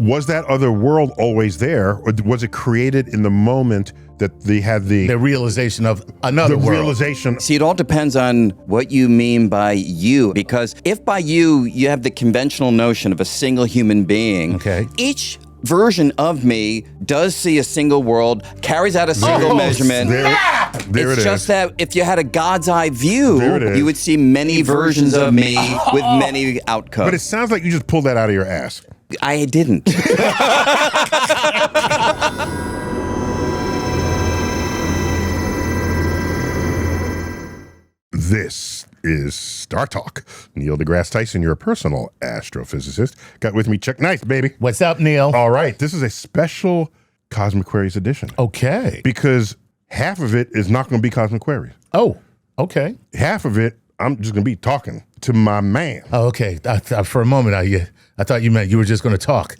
Was that other world always there, or was it created in the moment that they had the realization of another world? Realization. See, it all depends on what you mean by you, because if by you have the conventional notion of a single human being, okay, each version of me does see a single world, carries out a single measurement. There it's just that if you had a God's eye view, you would see many versions of me with many outcomes. But it sounds like you just pulled that out of your ass. I didn't. This is StarTalk. Neil deGrasse Tyson, your personal astrophysicist. Got with me Chuck Nice, baby. What's up, Neil? All right, this is a special Cosmic Queries edition. Okay. Because half of it is not going to be Cosmic Queries. Oh, okay. Half of it, I'm just going to be talking to my man. Oh, okay. For a moment, I thought you meant you were just going to talk.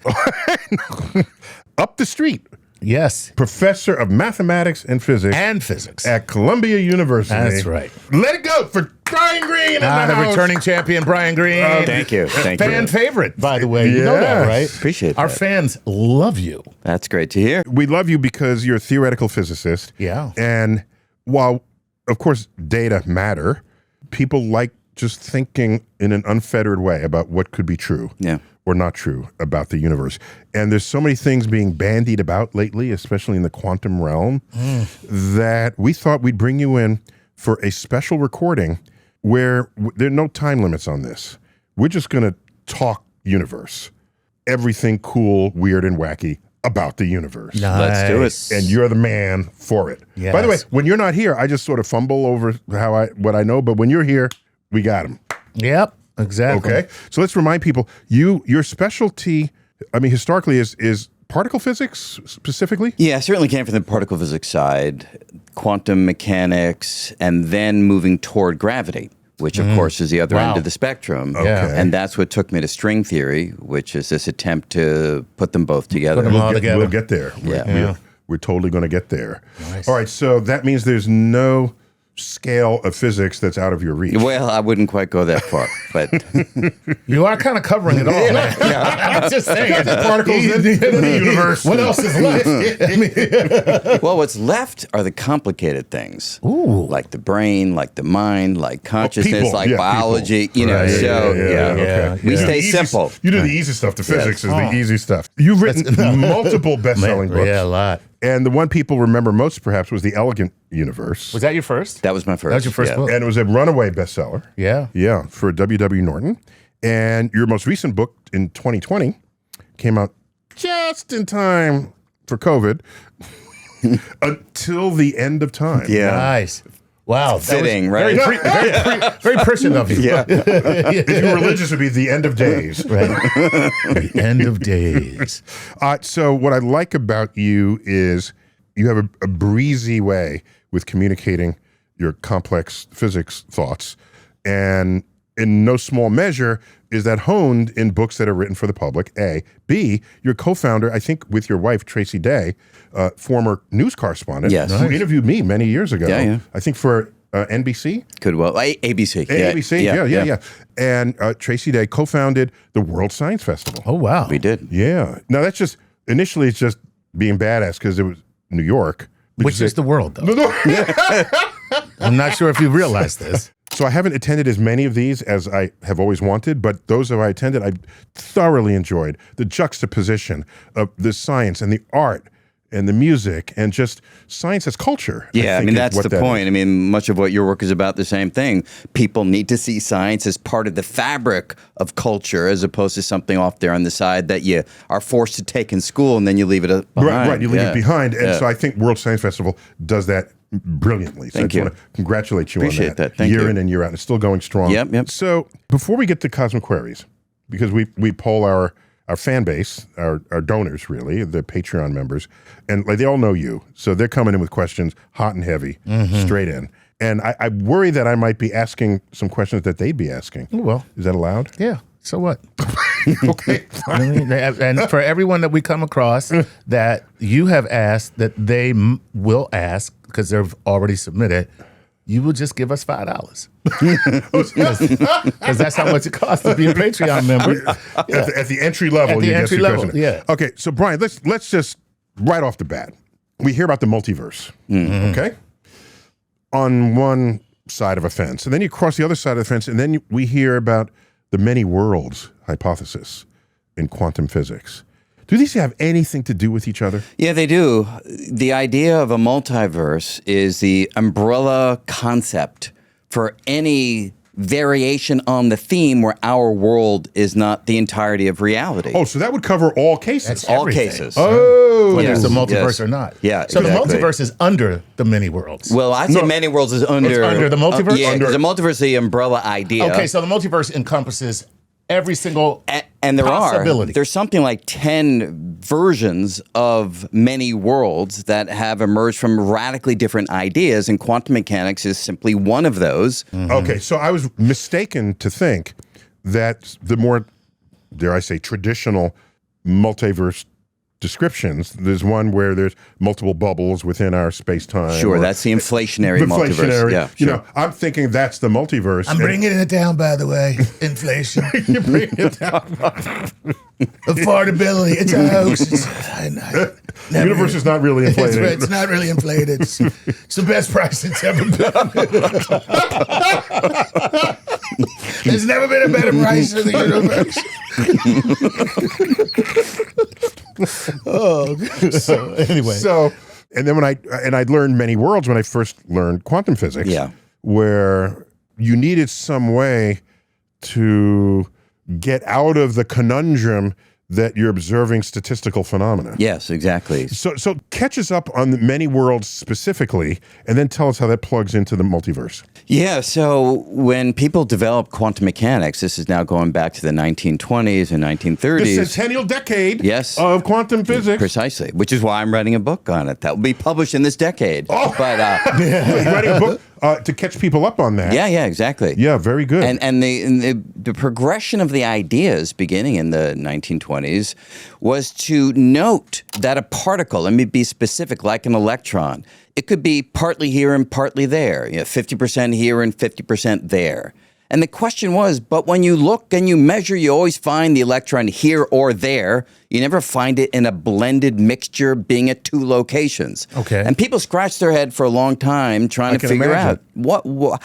Up the street. Yes. Professor of Mathematics and Physics. At Columbia University. That's right. Let it go for Brian Greene. The returning champion, Brian Greene. Thank you. Fan favorite, by the way. You know that, right? Appreciate that. Our fans love you. That's great to hear. We love you because you're a theoretical physicist. Yeah. And while, of course, data matter, people like just thinking in an unfettered way about what could be true. Yeah. Or not true about the universe. And there's so many things being bandied about lately, especially in the quantum realm, that we thought we'd bring you in for a special recording where there are no time limits on this. We're just going to talk universe. Everything cool, weird, and wacky about the universe. Nice. Let's do it. And you're the man for it. Yes. By the way, when you're not here, I just sort of fumble over what I know, but when you're here, we got him. Yep. Exactly. Okay, so let's remind people, your specialty, I mean, historically is particle physics specifically? Yeah, I certainly came from the particle physics side, quantum mechanics, and then moving toward gravity, which of course is the other end of the spectrum. Okay. And that's what took me to string theory, which is this attempt to put them both together. Put them all together. We'll get there. We're totally going to get there. Nice. All right, so that means there's no scale of physics that's out of your reach. Well, I wouldn't quite go that far, but you are kind of covering it all, man. I'm just saying. Particles in the universe. What else is left? well, what's left are the complicated things. Ooh. Like the brain, like the mind, like consciousness, like biology, people. you know, Okay. We stay simple. You do the easy stuff. The physics is the easy stuff. You've written multiple best-selling books. Yeah, a lot. And the one people remember most, perhaps, was The Elegant Universe. Was that your first? That was my first. That was your first book? And it was a runaway bestseller. Yeah. Yeah, for W.W. Norton. And your most recent book in 2020 came out just in time for COVID. Until the End of Time. Yeah. Nice. Wow. Fitting, right? Very prescient of you. Yeah. If you were religious, it would be The End of Days. Right. The End of Days. So what I like about you is you have a breezy way with communicating your complex physics thoughts. And in no small measure is that honed in books that are written for the public, A. B, you're co-founder, I think, with your wife, Tracy Day, former news correspondent, who interviewed me many years ago. Yeah. I think for NBC? ABC. ABC, yeah. And Tracy Day co-founded the World Science Festival. Oh, wow. We did. Yeah. Now, that's just, initially, it's just being badass because it was New York. Which is the world, though. I'm not sure if you realize this. So I haven't attended as many of these as I have always wanted, but those that I attended, I thoroughly enjoyed the juxtaposition of the science and the art and the music and just science as culture. Yeah, I mean, that's the point. I mean, much of what your work is about the same thing. People need to see science as part of the fabric of culture as opposed to something off there on the side that you are forced to take in school and then you leave it behind. Right, you leave it behind. And so I think World Science Festival does that brilliantly. So Thank I you. want to congratulate you Appreciate on that. Thank year you. in and year out. It's still going strong. Yep. So before we get to Cosmic Queries, because we poll our fan base, our donors really, the Patreon members, and like they all know you. So they're coming in with questions hot and heavy, straight in. And I worry that I might be asking some questions that they'd be asking. Oh, well. Is that allowed? Yeah. So what? Okay. And for everyone that we come across that you have asked that they will ask because they've already submitted, you will just give us $5. Because that's how much it costs to be a Patreon member. Yeah. At the entry level, At the you entry get level, president. yeah. Okay, so Brian, let's just right off the bat, we hear about the multiverse. Okay, on one side of a fence, and then you cross the other side of the fence, and then we hear about the many worlds hypothesis in quantum physics. Do these have anything to do with each other? Yeah, they do. The idea of a multiverse is the umbrella concept for any variation on the theme where our world is not the entirety of reality. Oh, so that would cover all cases. That's all everything. cases. Oh, Whether Yes, it's a multiverse yes. or not. Yeah, So exactly. the multiverse is under the many worlds. Well, I'd say many worlds is under. It's under the multiverse? Yeah, because the multiverse is the umbrella idea. Okay, so the multiverse encompasses every single And there possibility. there's something like 10 versions of many worlds that have emerged from radically different ideas, and quantum mechanics is simply one of those. Okay, so I was mistaken to think that the more, dare I say, traditional multiverse descriptions, there's one where there's multiple bubbles within our space-time. Sure, or that's the inflationary multiverse. Yeah, you sure. know, I'm thinking that's the multiverse. I'm bringing it down, by the way. Inflation. You bring it down. Affordability. It's a hoax. The universe is not really inflated. It's not really inflated. It's the best price it's ever been. There's never been a better price in the universe. Oh, so anyway. So, and then I'd learned many worlds when I first learned quantum physics. Yeah. Where you needed some way to get out of the conundrum that you're observing statistical phenomena. Yes, exactly. So catch us up on the many worlds specifically, and then tell us how that plugs into the multiverse. Yeah, so when people developed quantum mechanics, this is now going back to the 1920s and 1930s. The centennial decade Yes. of quantum physics. Precisely, which is why I'm writing a book on it. That will be published in this decade. Oh. But You're writing a book to catch people up on that. yeah, exactly. Yeah, very good. And the progression of the ideas beginning in the 1920s was to note that a particle, let me be specific, like an electron, it could be partly here and partly there, 50% here and 50% there. And the question was, but when you look and you measure, you always find the electron here or there. You never find it in a blended mixture being at two locations. Okay. And people scratched their head for a long time trying to figure out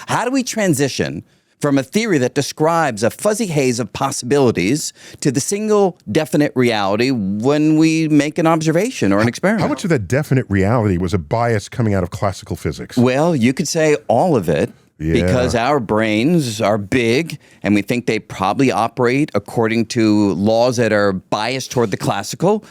how do we transition from a theory that describes a fuzzy haze of possibilities to the single definite reality when we make an observation or an experiment. How much of that definite reality was a bias coming out of classical physics? Well, you could say all of it. Yeah. Because our brains are big and we think they probably operate according to laws that are biased toward the classical,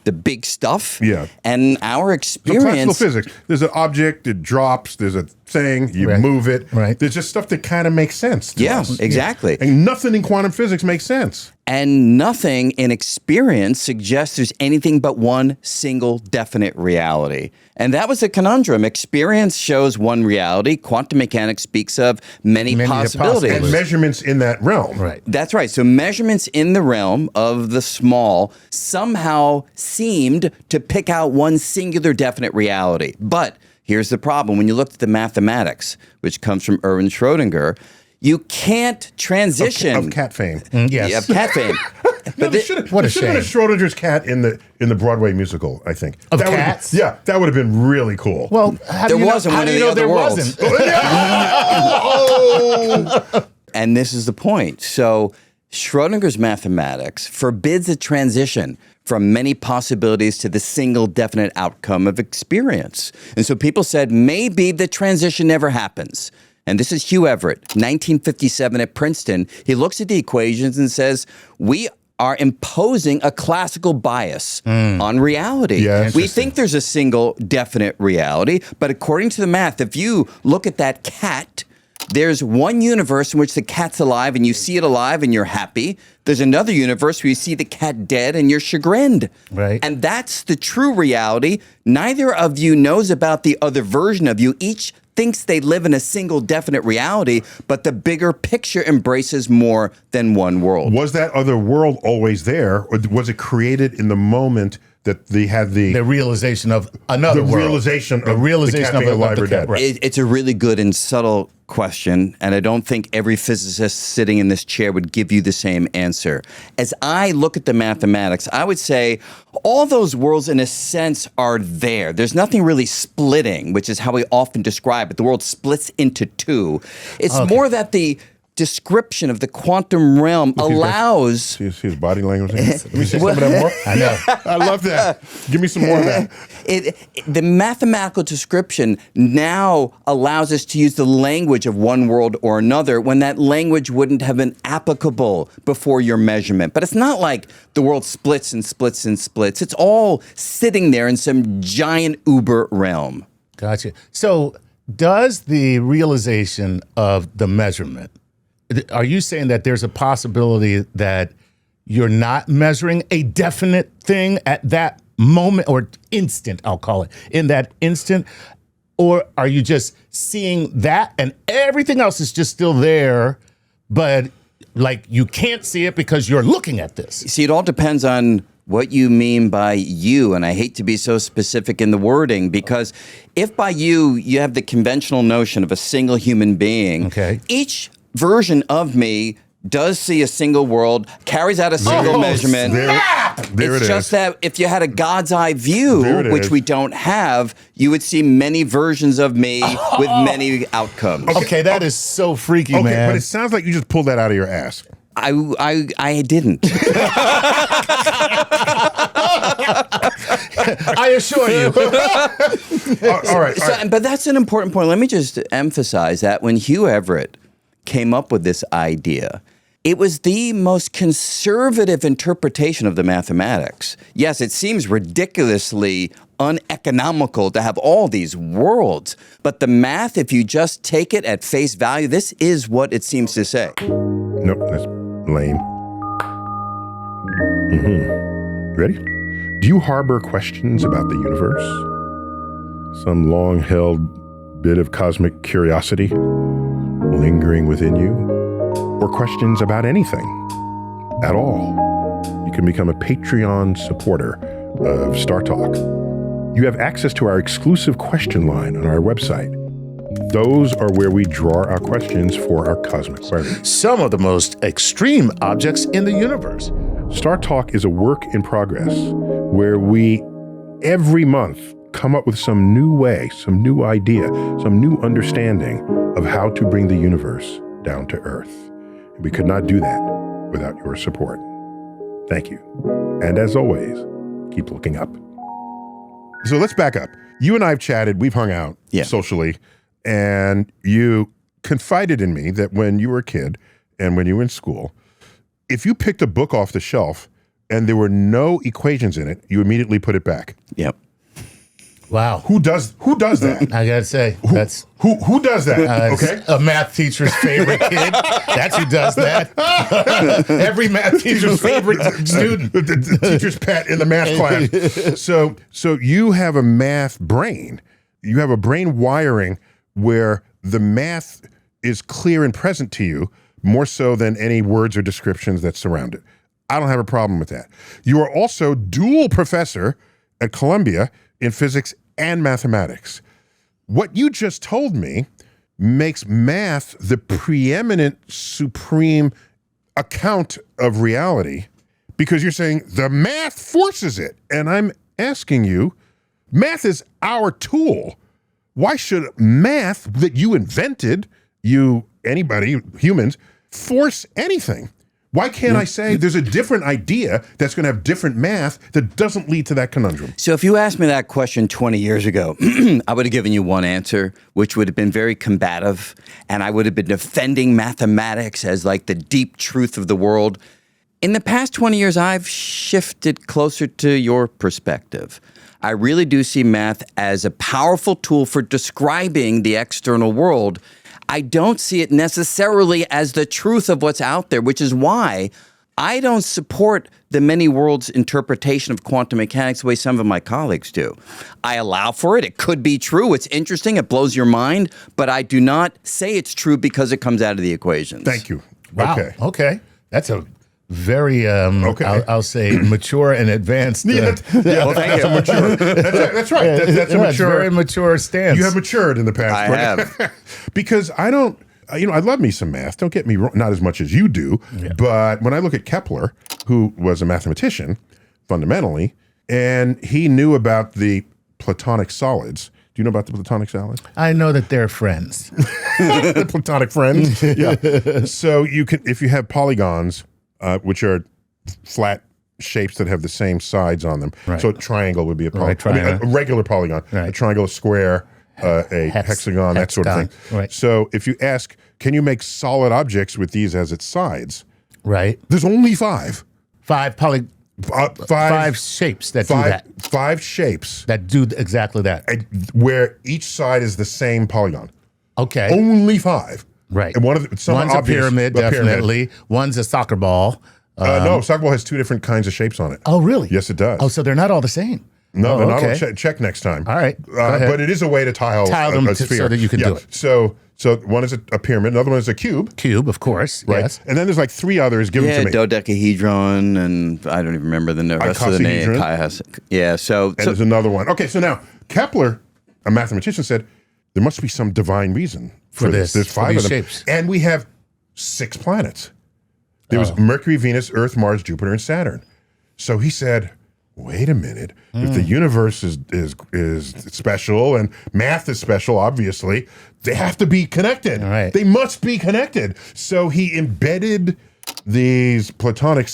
the big stuff. Yeah. And our So classical experience. physics, there's an object, it drops, there's a thing, you Right. move it. Right. There's just stuff that kind of makes sense to Yeah, us. exactly. And nothing in quantum physics makes sense. And nothing in experience suggests there's anything but one single definite reality. And that was a conundrum. Experience shows one reality. Quantum mechanics speaks of many possibilities. And measurements in that realm. Right. That's right. So measurements in the realm of the small somehow seemed to pick out one singular definite reality. But here's the problem. When you look at the mathematics, which comes from Erwin Schrödinger, you can't transition. Of cat fame. Yes. Yeah, cat fame. No, there should What a have been a shame. Schrodinger's cat in the Broadway musical, I think. Of That would've- cats? Yeah, that would have been really cool. Well, how There do you wasn't know, one how do of you the know other there worlds. wasn't? And this is the point. So Schrodinger's mathematics forbids a transition from many possibilities to the single definite outcome of experience. And so people said, maybe the transition never happens. And this is Hugh Everett, 1957 at Princeton. He looks at the equations and says, we are imposing a classical bias on reality. Yeah, we think there's a single definite reality, but according to the math, if you look at that cat, there's one universe in which the cat's alive and you see it alive and you're happy. There's another universe where you see the cat dead and you're chagrined. Right. And that's the true reality. Neither of you knows about the other version of you. Each thinks they live in a single definite reality, but the bigger picture embraces more than one world. Was that other world always there, or was it created in the moment that they had the realization of another world? Realization the of realization the cat of being alive the or cat, dead? right. It's a really good and subtle question, and I don't think every physicist sitting in this chair would give you the same answer. As I look at the mathematics, I would say all those worlds, in a sense, are there. There's nothing really splitting, which is how we often describe it. The world splits into two. It's more that the description of the quantum realm allows... See his body language? Let me see some of that more. I know. I love that. Give me some more of that. The mathematical description now allows us to use the language of one world or another when that language wouldn't have been applicable before your measurement. But it's not like the world splits and splits and splits. It's all sitting there in some giant uber realm. Gotcha. So does the realization of the measurement, are you saying that there's a possibility that you're not measuring a definite thing at that moment or instant, I'll call it, in that instant? Or are you just seeing that and everything else is just still there, but like you can't see it because you're looking at this? See, it all depends on what you mean by you, and I hate to be so specific in the wording, because if by you have the conventional notion of a single human being, each version of me does see a single world, carries out a single measurement. It's just that if you had a God's eye view, which we don't have, you would see many versions of me with many outcomes. Okay, that is so freaky, man. But it sounds like you just pulled that out of your ass. I didn't. I assure you. All right. But that's an important point. Let me just emphasize that when Hugh Everett came up with this idea, it was the most conservative interpretation of the mathematics. Yes, it seems ridiculously uneconomical to have all these worlds, but the math, if you just take it at face value, this is what it seems to say. Nope, that's lame. Ready? Do you harbor questions about the universe? Some long-held bit of cosmic curiosity lingering within you? Or questions about anything at all? You can become a Patreon supporter of StarTalk. You have access to our exclusive question line on our website. Those are where we draw our questions for our cosmic queries. Some of the most extreme objects in the universe. StarTalk is a work in progress where we, every month, come up with some new way, some new idea, some new understanding of how to bring the universe down to Earth. We could not do that without your support. Thank you. And as always, keep looking up. So let's back up. You and I have chatted, we've hung out socially, and you confided in me that when you were a kid and when you were in school, if you picked a book off the shelf and there were no equations in it, you immediately put it back. Yep. Wow. Who does that? I gotta say, that's who does that? Okay, a math teacher's favorite kid. That's who does that. Every math teacher's favorite student. The teacher's pet in the math class. So you have a math brain. You have a brain wiring where the math is clear and present to you more so than any words or descriptions that surround it. I don't have a problem with that. You are also dual professor at Columbia in physics and mathematics. What you just told me makes math the preeminent, supreme account of reality because you're saying the math forces it. And I'm asking you, math is our tool. Why should math that you invented, anybody, humans, force anything? Why can't I say there's a different idea that's going to have different math that doesn't lead to that conundrum? So if you asked me that question 20 years ago, I would have given you one answer, which would have been very combative, and I would have been defending mathematics as like the deep truth of the world. In the past 20 years, I've shifted closer to your perspective. I really do see math as a powerful tool for describing the external world. I don't see it necessarily as the truth of what's out there, which is why I don't support the many worlds interpretation of quantum mechanics the way some of my colleagues do. I allow for it. It could be true. It's interesting. It blows your mind. But I do not say it's true because it comes out of the equations. Thank you. Wow. Okay. That's a very, I'll say, mature and advanced. Well, thank you. Mature. That's right. That's a mature, very mature stance. You have matured in the past. I have. Because I don't, I love me some math. Don't get me wrong, not as much as you do. Yeah. But when I look at Kepler, who was a mathematician, fundamentally, and he knew about the Platonic solids. Do you know about the Platonic solids? I know that they're friends. The Platonic friends. Yeah. So you can, if you have polygons, which are flat shapes that have the same sides on them. Right. So a triangle would be a polygon. Right, a regular polygon. Right. A triangle, a square, a hexagon, that sort of thing. Right. So if you ask, can you make solid objects with these as its sides? Right. There's only five. Five shapes that do that. 5 shapes. That do exactly that. Where each side is the same polygon. Okay. Only 5. Right. And one's a pyramid, definitely. One's a soccer ball. No, soccer ball has 2 different kinds of shapes on it. Oh, really? Yes, it does. Oh, so they're not all the same. No, they're not. Check next time. All right. But it is a way to tile them a sphere. so that you can do it. So one is a pyramid, another one is a cube. Cube, of course. Right. Yes. And then there's like 3 others. Give them to me. Dodecahedron, and I don't even remember the rest of the name. Yeah. So there's another one. Okay. So now Kepler, a mathematician, said there must be some divine reason for this. There's 5 of them, shapes. and we have 6 planets. There was Mercury, Venus, Earth, Mars, Jupiter, and Saturn. So he said, wait a minute. If the universe is special and math is special, obviously, they have to be connected. Right. They must be connected. So he embedded these Platonic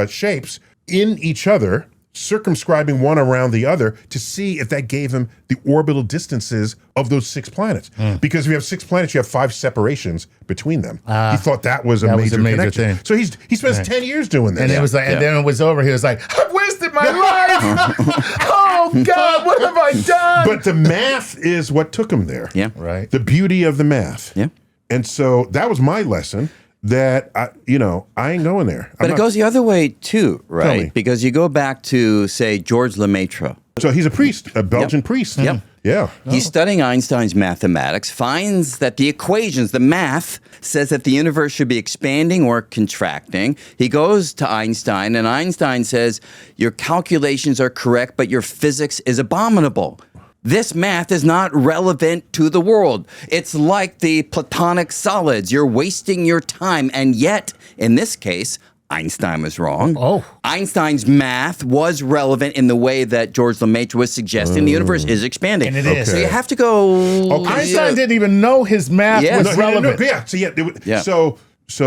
shapes in each other, circumscribing one around the other to see if that gave him the orbital distances of those 6 planets. Because if you have 6 planets, you have 5 separations between them. He thought that was a major connection. thing. So he spends 10 years doing this. And it was like, and then it was over. He was like, I've wasted my life. Oh God, what have I done? But the math is what took him there. Yeah. Right. The beauty of the math. Yeah. And so that was my lesson. That I ain't going there. But it goes the other way too, right? Because you go back to, say, Georges Lemaitre. So he's a priest, a Belgian priest. Yep. Yeah. He's studying Einstein's mathematics, finds that the equations, the math, says that the universe should be expanding or contracting. He goes to Einstein, and Einstein says, your calculations are correct, but your physics is abominable. This math is not relevant to the world. It's like the Platonic solids. You're wasting your time. And yet, in this case, Einstein was wrong. Oh. Einstein's math was relevant in the way that Georges Lemaitre was suggesting. The universe is expanding. And it is. So you have to go... Einstein didn't even know his math was relevant. So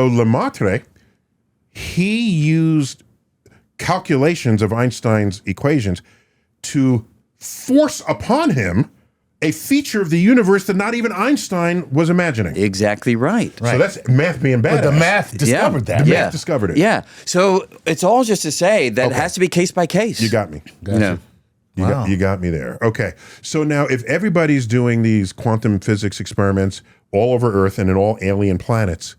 Lemaitre, he used calculations of Einstein's equations to force upon him a feature of the universe that not even Einstein was imagining. Exactly right. So that's math being bad. But the math discovered that. The math discovered it. Yeah. So it's all just to say that it has to be case by case. You got me. Gotcha. You got me there. Okay. So now if everybody's doing these quantum physics experiments all over Earth and in all alien planets,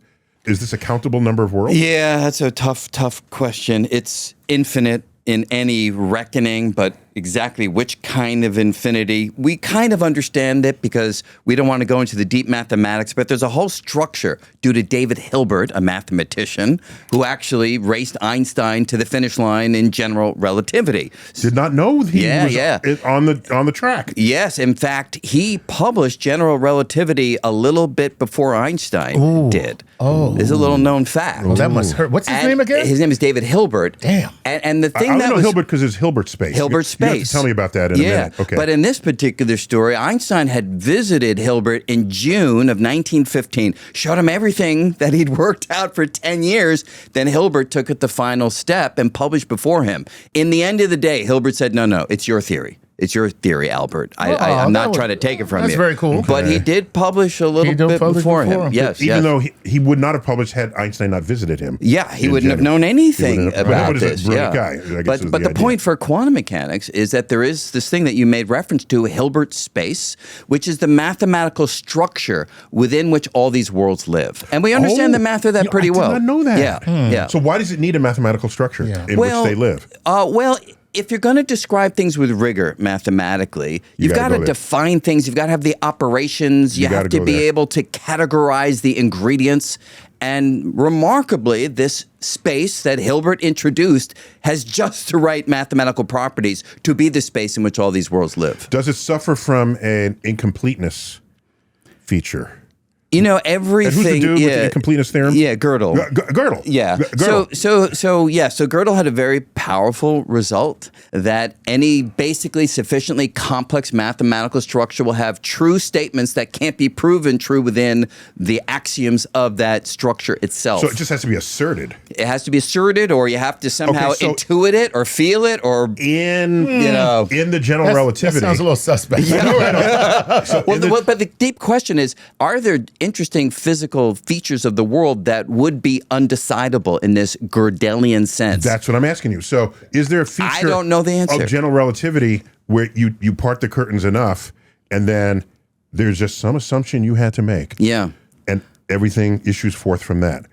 is this a countable number of worlds? Yeah, that's a tough question. It's infinite in any reckoning, but exactly which kind of infinity, we kind of understand it because we don't want to go into the deep mathematics, but there's a whole structure due to David Hilbert, a mathematician, who actually raced Einstein to the finish line in general relativity. Did not know he was on the track. Yes, in fact, he published general relativity a little bit before Einstein did. Oh. This is a little known fact. Well, that must hurt. What's his name again? His name is David Hilbert. Damn. And the thing I that know was... Hilbert because it's Hilbert space. Hilbert space. You have to tell me about that in a minute. Okay. But in this particular story, Einstein had visited Hilbert in June of 1915, showed him everything that he'd worked out for 10 years. Then Hilbert took it the final step and published before him. In the end of the day, Hilbert said, no, it's your theory. It's your theory, Albert. I'm not trying to take it from you. That's very cool. But he did publish a little bit before him. Yes, Even though he would not have published had Einstein not visited him. Yeah, he wouldn't have known anything about this. He's a brilliant guy. But the point for quantum mechanics is that there is this thing that you made reference to, Hilbert space, which is the mathematical structure within which all these worlds live. And we understand the math of that pretty well. I did not know that. Yeah. So why does it need a mathematical structure in which they live? If you're going to describe things with rigor mathematically, you've got to define things. You've got to have the operations. You have to be able to categorize the ingredients. And remarkably, this space that Hilbert introduced has just the right mathematical properties to be the space in which all these worlds live. Does it suffer from an incompleteness feature? You know, everything. And who's the dude with the incompleteness theorem? Yeah, Gödel. Gödel. Yeah. Gödel. So Gödel had a very powerful result that any basically sufficiently complex mathematical structure will have true statements that can't be proven true within the axioms of that structure itself. So it just has to be asserted. It has to be asserted, or you have to somehow intuit it or feel it, or in the general relativity. That sounds a little suspect. But the deep question is: are there interesting physical features of the world that would be undecidable in this Gödelian sense? That's what I'm asking you. So is there a feature I don't know the answer. of general relativity where you part the curtains enough and then there's just some assumption you had to make? Yeah. And everything issues forth from that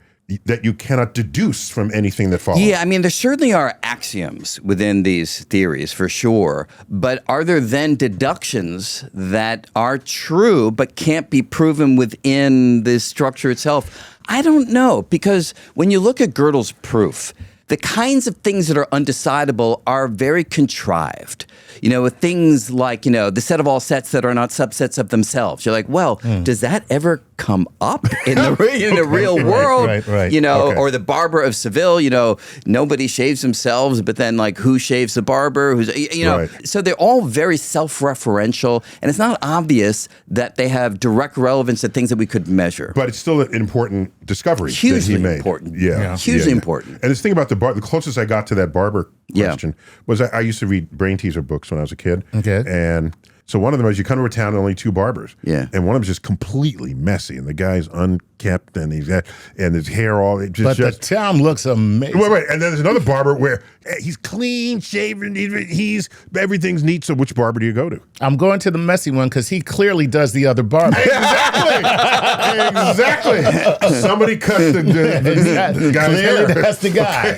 you cannot deduce from anything that follows. Yeah, I mean, there certainly are axioms within these theories, for sure. But are there then deductions that are true but can't be proven within the structure itself? I don't know, because when you look at Gödel's proof, the kinds of things that are undecidable are very contrived. You know, with things like, the set of all sets that are not subsets of themselves. You're like, well, does that ever come up in the real world? Right. Or the barber of Seville, nobody shaves themselves, but then like who shaves the barber? So they're all very self-referential, and it's not obvious that they have direct relevance to things that we could measure. But it's still an important discovery Hugely that he made. Important. Yeah. Hugely important. And this thing about the closest I got to that barber question was I used to read brain teaser books when I was a kid. Okay. And so one of them was you come to a town and only two barbers. Yeah. And one of them is just completely messy, and the guy's unkempt, and his hair all. The town looks amazing. Wait. And then there's another barber where he's clean shaven. Everything's neat. So which barber do you go to? I'm going to the messy one because he clearly does the other barber. Exactly. Somebody cut the guy's hair. That's the guy.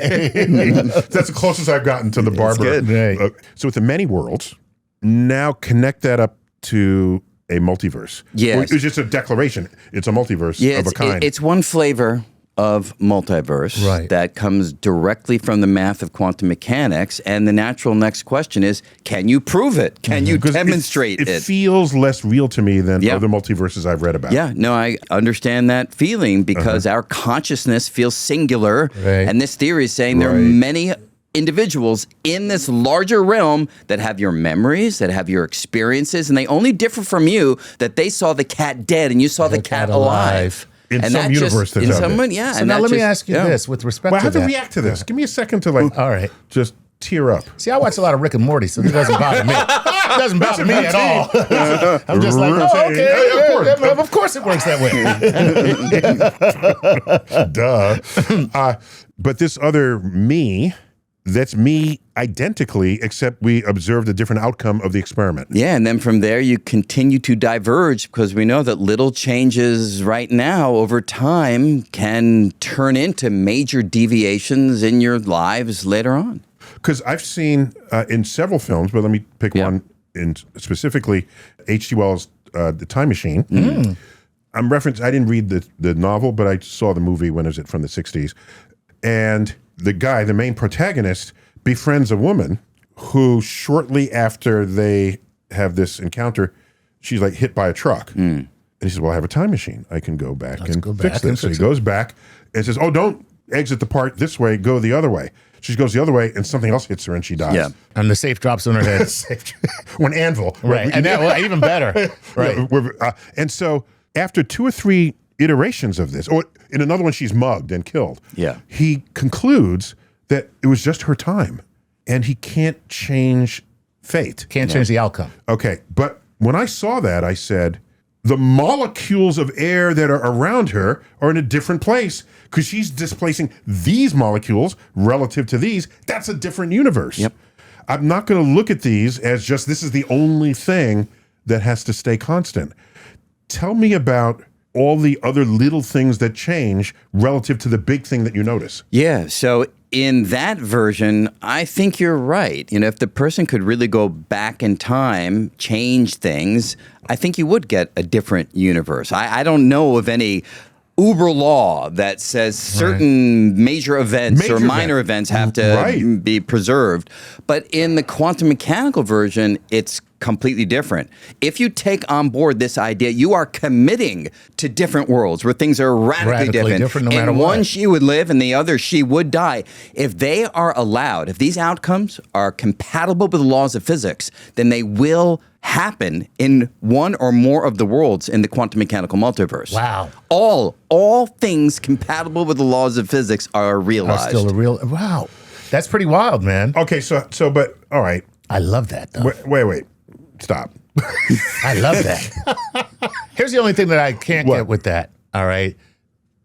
That's the closest I've gotten to the barber. Good. Right. So with the many worlds, now connect that up to a multiverse. Yes. It's just a declaration. It's a multiverse of a kind. It's one flavor of multiverse that comes directly from the math of quantum mechanics, and the natural next question is, can you prove it? Can you demonstrate it? It feels less real to me than other multiverses I've read about. Yeah, no, I understand that feeling because our consciousness feels singular, and this theory is saying there are many individuals in this larger realm that have your memories, that have your experiences, and they only differ from you that they saw the cat dead and you saw the cat alive. In some universe that's out there. Yeah. So now let me ask you this with respect to I have that. to react to this. Give me a second to all right. just tear up. See, I watch a lot of Rick and Morty, so it doesn't bother me. It doesn't bother me at all. I'm just like, okay, of course it works that way. Duh. But this other me, that's me identically, except we observed a different outcome of the experiment. Yeah, and then from there you continue to diverge because we know that little changes right now over time can turn into major deviations in your lives later on. Because I've seen in several films, but let me pick one in specifically, H.G. Wells' The Time Machine. I didn't read the novel, but I saw the movie when it was from the 60s. And the guy, the main protagonist, befriends a woman who shortly after they have this encounter, she's like hit by a truck. And he says, well, I have a time machine. I can go back and fix this. So he goes back and says, oh, don't exit the part this way, go the other way. She goes the other way and something else hits her and she dies. Yeah. And the safe drops on her head. One anvil. Right. And that, even better. Right. And so after 2 or 3 iterations of this, or in another one, she's mugged and killed. Yeah. He concludes that it was just her time, and he can't change fate. Can't change the outcome. Okay, but when I saw that, I said, the molecules of air that are around her are in a different place because she's displacing these molecules relative to these. That's a different universe. Yep. I'm not going to look at these as just this is the only thing that has to stay constant. Tell me about all the other little things that change relative to the big thing that you notice. Yeah. So in that version, I think you're right. If the person could really go back in time, change things, I think you would get a different universe. I don't know of any uber law that says certain major events or minor events have to be preserved. But in the quantum mechanical version, it's completely different. If you take on board this idea, you are committing to different worlds where things are radically different. No matter in what. one, she would live, and the other, she would die. If they are allowed, if these outcomes are compatible with the laws of physics, then they will happen in one or more of the worlds in the quantum mechanical multiverse. Wow. All things compatible with the laws of physics are realized. Are still a real. Wow. That's pretty wild, man. Okay, but all right. I love that, though. Wait. Stop. I love that. Here's the only thing that I can't get with that. All right.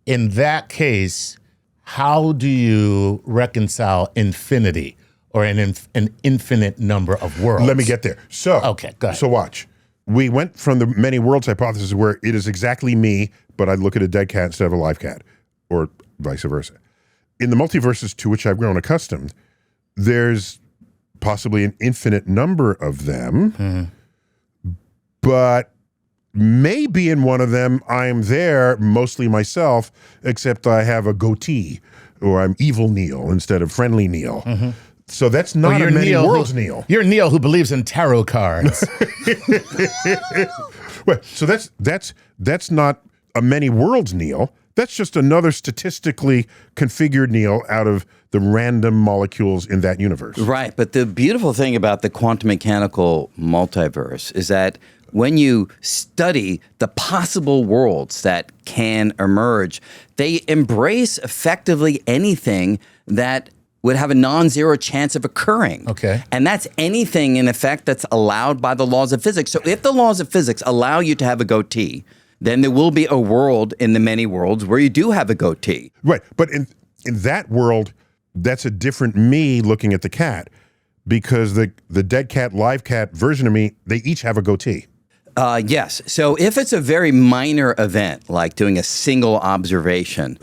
In that case, how do you reconcile infinity or an infinite number of worlds? Let me get there. So, okay, go ahead. So watch. We went from the many worlds hypothesis where it is exactly me, but I look at a dead cat instead of a live cat, or vice versa. In the multiverses to which I've grown accustomed, there's possibly an infinite number of them, but maybe in one of them I'm there mostly myself, except I have a goatee, or I'm evil Neil instead of friendly Neil. So that's not a many worlds Neil. You're Neil who believes in tarot cards. Well, so that's not a many worlds Neil. That's just another statistically configured Neil out of the random molecules in that universe. Right. But the beautiful thing about the quantum mechanical multiverse is that when you study the possible worlds that can emerge, they embrace effectively anything that would have a non-zero chance of occurring. Okay. And that's anything, in effect, that's allowed by the laws of physics. So if the laws of physics allow you to have a goatee, then there will be a world in the many worlds where you do have a goatee. Right. But in that world, that's a different me looking at the cat, because the dead cat, live cat version of me, they each have a goatee. Yes. So if it's a very minor event, like doing a single observation,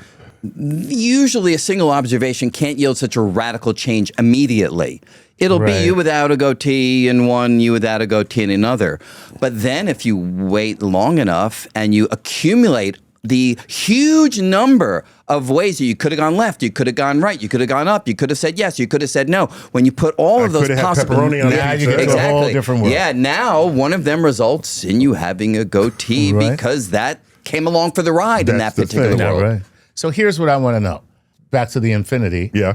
usually a single observation can't yield such a radical change immediately. It'll be you without a goatee in one, you without a goatee in another. But then if you wait long enough and you accumulate the huge number of ways that you could have gone left, you could have gone right, you could have gone up, you could have said yes, you could have said no. When you put all of those possible, now you get to a whole different world. Yeah, now one of them results in you having a goatee because that came along for the ride in that particular world. Right. So here's what I want to know. Back to the infinity. Yeah.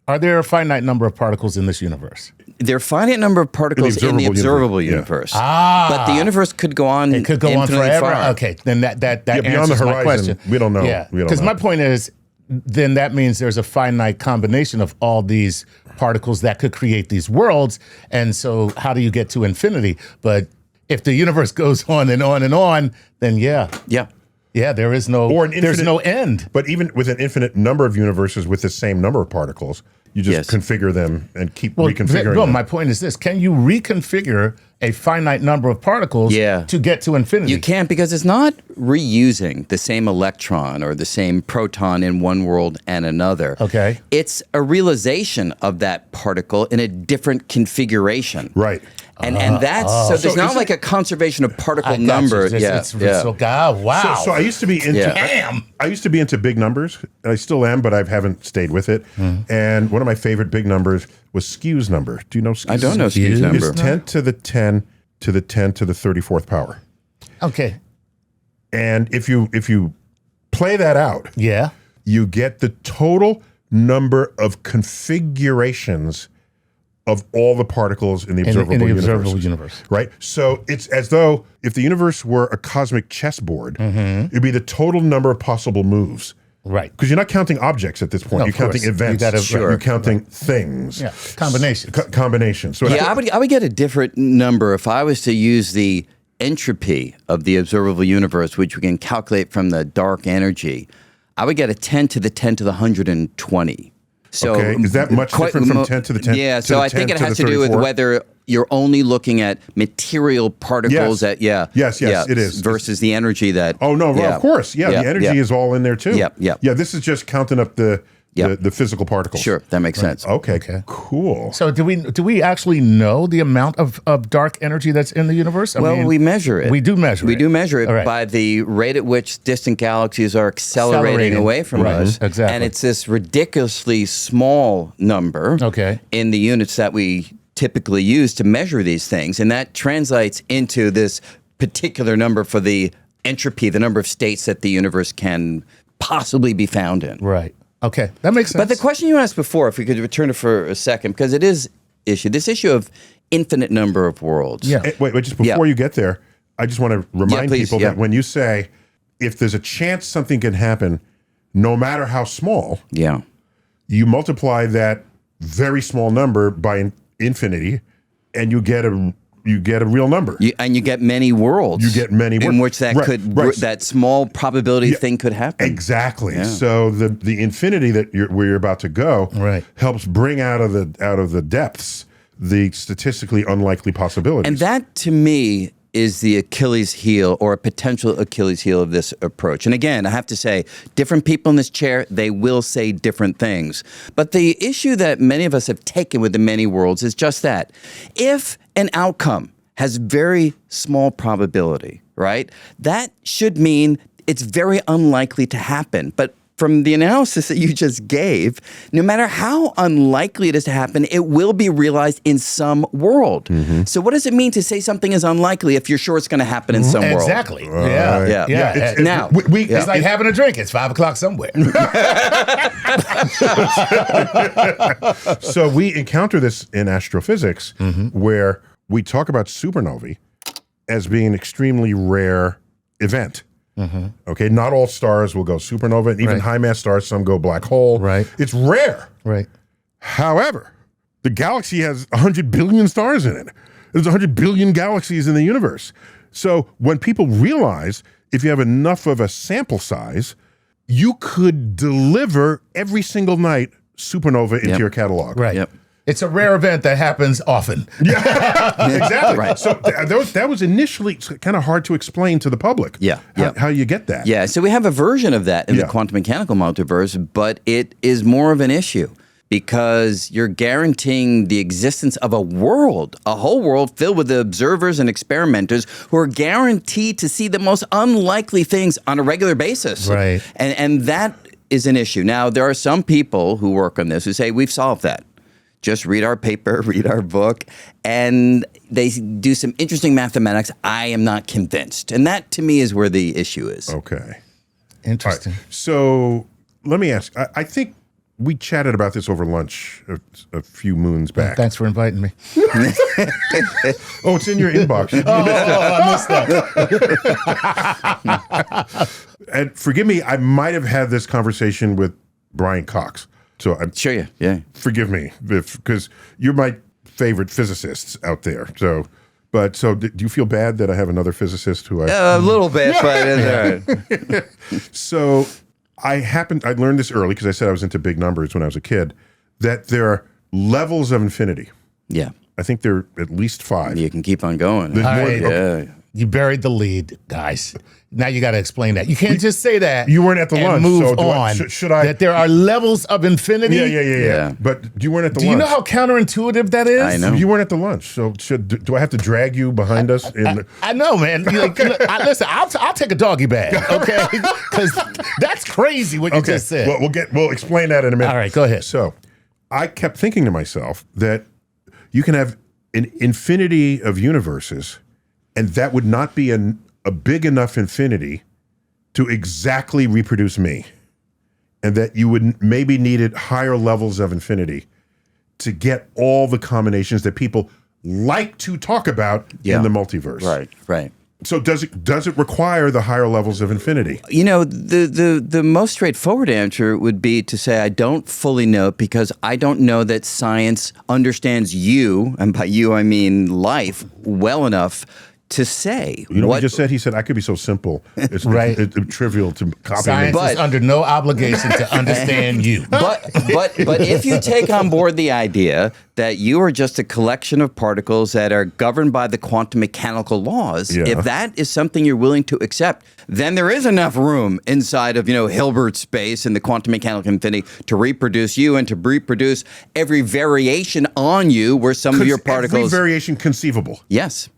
Are there a finite number of particles in this universe? There are a finite number of particles in the observable universe. But the universe could go on. It could go on forever. Far. Okay, then that beyond answers the horizon, my question. We don't know. Yeah, because my point is, then that means there's a finite combination of all these particles that could create these worlds. And so, how do you get to infinity? But if the universe goes on and on and on, then yeah, there is no there's no end. But even with an infinite number of universes with the same number of particles, you just configure them and keep reconfiguring them. My point is this. Can you reconfigure a finite number of particles to get to infinity? You can't, because it's not reusing the same electron or the same proton in one world and another. Okay. It's a realization of that particle in a different configuration. Right. And that's so there's not like a conservation of particle number. Wow. So I used to be into I used to be into big numbers. I still am, but I haven't stayed with it. And one of my favorite big numbers was Skew's number. Do you know Skew's? I don't know Skew's number. It's 10 to the 10 to the 10 to the 34th power. Okay. And if you play that out, you get the total number of configurations of all the particles in the observable universe. Right? So it's as though if the universe were a cosmic chessboard, it'd be the total number of possible moves Right. Because you're not counting objects at this point. No, you're of course. counting events. You gotta- Sure. You're counting things. Yeah. Combinations. Combinations. So Yeah, I would get a different number if I was to use the entropy of the observable universe, which we can calculate from the dark energy. I would get a 10 to the 10 to the 120. So okay. Is that much different from 10 to the 10? Yeah, to so the I think 10 it has to do with 34? whether you're only looking at material particles Yes. Yes, it is. versus the energy that. Oh no, well, yeah. of course. Yeah, Yeah, the energy yeah. is all in there too. Yeah, yeah. Yeah, this is just counting up the physical particles. Sure, that makes sense. Okay. Cool. So do we actually know the amount of dark energy that's in the universe? I mean, We measure it. We do measure it. We do measure it All right. by the rate at which distant galaxies are accelerating away from Right, us. exactly. And it's this ridiculously small number Okay. in the units that we typically use to measure these things. And that translates into this particular number for the entropy, the number of states that the universe can possibly be found in. Right. Okay. That makes sense. But the question you asked before, if we could return it for a second, because it is this issue of infinite number of worlds. Yeah. Wait, just before you get there, I just want to remind please, people that when you say if there's a chance something can happen, no matter how small, Yeah. you multiply that very small number by infinity, and you get a real number. And you get many worlds. You get many in worlds. which that Right, right. that small probability thing could happen. Exactly. So the infinity that where you're about to go Right. helps bring out of the depths the statistically unlikely possibilities. And that to me is the Achilles heel or a potential Achilles heel of this approach. And again, I have to say, different people in this chair, they will say different things. But the issue that many of us have taken with the many worlds is just that. If an outcome has very small probability, right? That should mean it's very unlikely to happen. But from the analysis that you just gave, no matter how unlikely it is to happen, it will be realized in some world. Mm-hmm. So what does it mean to say something is unlikely if you're sure it's going to happen in some world? Exactly. Yeah. Yeah. Yeah. It's- Now, It's like having a drink. It's 5 o'clock somewhere. So we encounter this in astrophysics where we talk about supernovae as being an extremely rare event. Okay, not all stars will go supernova, and even Right. high mass stars, some go black hole. Right. It's rare. Right. However, the galaxy has 100 billion stars in it. There's 100 billion galaxies in the universe. So when people realize if you have enough of a sample size, you could deliver every single night supernova into your catalog. Right. Yep. It's a rare event that happens often. Exactly. Right. So that was initially kind of hard to explain to the public. Yeah, yeah. How you get that. Yeah, so we have a version of that in the Yeah. quantum mechanical multiverse, but it is more of an issue because you're guaranteeing the existence of a world, a whole world filled with the observers and experimenters who are guaranteed to see the most unlikely things on a regular basis. Right. And that is an issue. Now, there are some people who work on this who say, we've solved that. Just read our paper, read our book, and they do some interesting mathematics. I am not convinced. And that, to me, is where the issue is. Okay. Interesting. So let me ask. I think we chatted about this over lunch a few moons back. Thanks for inviting me. Oh, it's in your inbox. I missed that. And forgive me, I might have had this conversation with Brian Cox. So Sure, yeah. forgive me because you're my favorite physicists out there. So do you feel bad that I have another physicist who I? A little bit, but it's all right. So I learned this early because I said I was into big numbers when I was a kid, that there are levels of infinity. Yeah, I think there are at least 5. you can keep on going. There's more- right. Yeah. You buried the lead, guys. Now you got to explain that. You can't just say that. You weren't at the and lunch, Move so do I- on. should I- That there are levels of infinity. Yeah. But you weren't at the Do lunch. you know how counterintuitive that is? I know. You weren't at the lunch, so do I have to drag you behind us? I know, man. Listen, I'll take a doggy bag, okay? Because that's crazy what you just said. Well, we'll explain that in a minute. All right, go ahead. So, I kept thinking to myself that you can have an infinity of universes, and that would not be a big enough infinity to exactly reproduce me, and that you would maybe needed higher levels of infinity to get all the combinations that people like to talk about in the multiverse. Right. So does it require the higher levels of infinity? You know, the most straightforward answer would be to say I don't fully know because I don't know that science understands you, and by you I mean life, well enough to say. You know what he just said? He said, I could be so simple. It's it's trivial to copy. Science is under no obligation to understand you. But if you take on board the idea that you are just a collection of particles that are governed by the quantum mechanical laws, if that is something you're willing to accept, then there is enough room inside of, Hilbert space and the quantum mechanical infinity to reproduce you and to reproduce every variation on you where some of your particles... Every variation conceivable. Yes.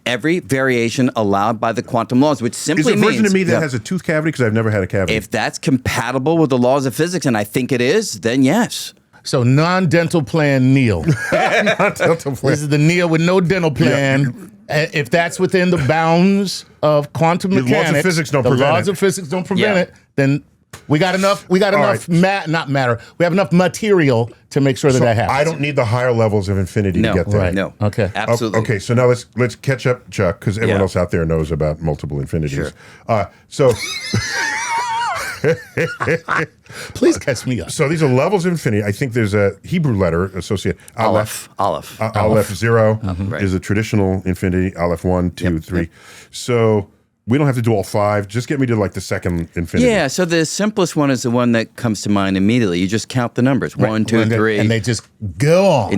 Every variation allowed by the quantum laws, which simply means... Is there a version of me that has a tooth cavity? Because I've never had a cavity. If that's compatible with the laws of physics, and I think it is, then yes. So non-dental plan Neil. Non-dental plan. This is the Neil with no dental plan. If that's within the bounds of quantum mechanics, the laws of physics don't prevent it, then we got enough. We got enough not matter. We have enough material to make sure that happens. I don't need the higher levels of infinity to get there. Right. No. Okay. Absolutely. Okay. So now let's catch up, Chuck, because everyone else out there knows about multiple infinities. Sure. So please catch me up. So these are levels of infinity. I think there's a Hebrew letter associated. Aleph. Aleph 0 is a traditional infinity. Aleph 1, 2, 3. Yep. So we don't have to do all 5. Just get me to like the second infinity. Yeah, so the simplest one is the one that comes to mind immediately. You just count the numbers. 1, 2, 3. And they just go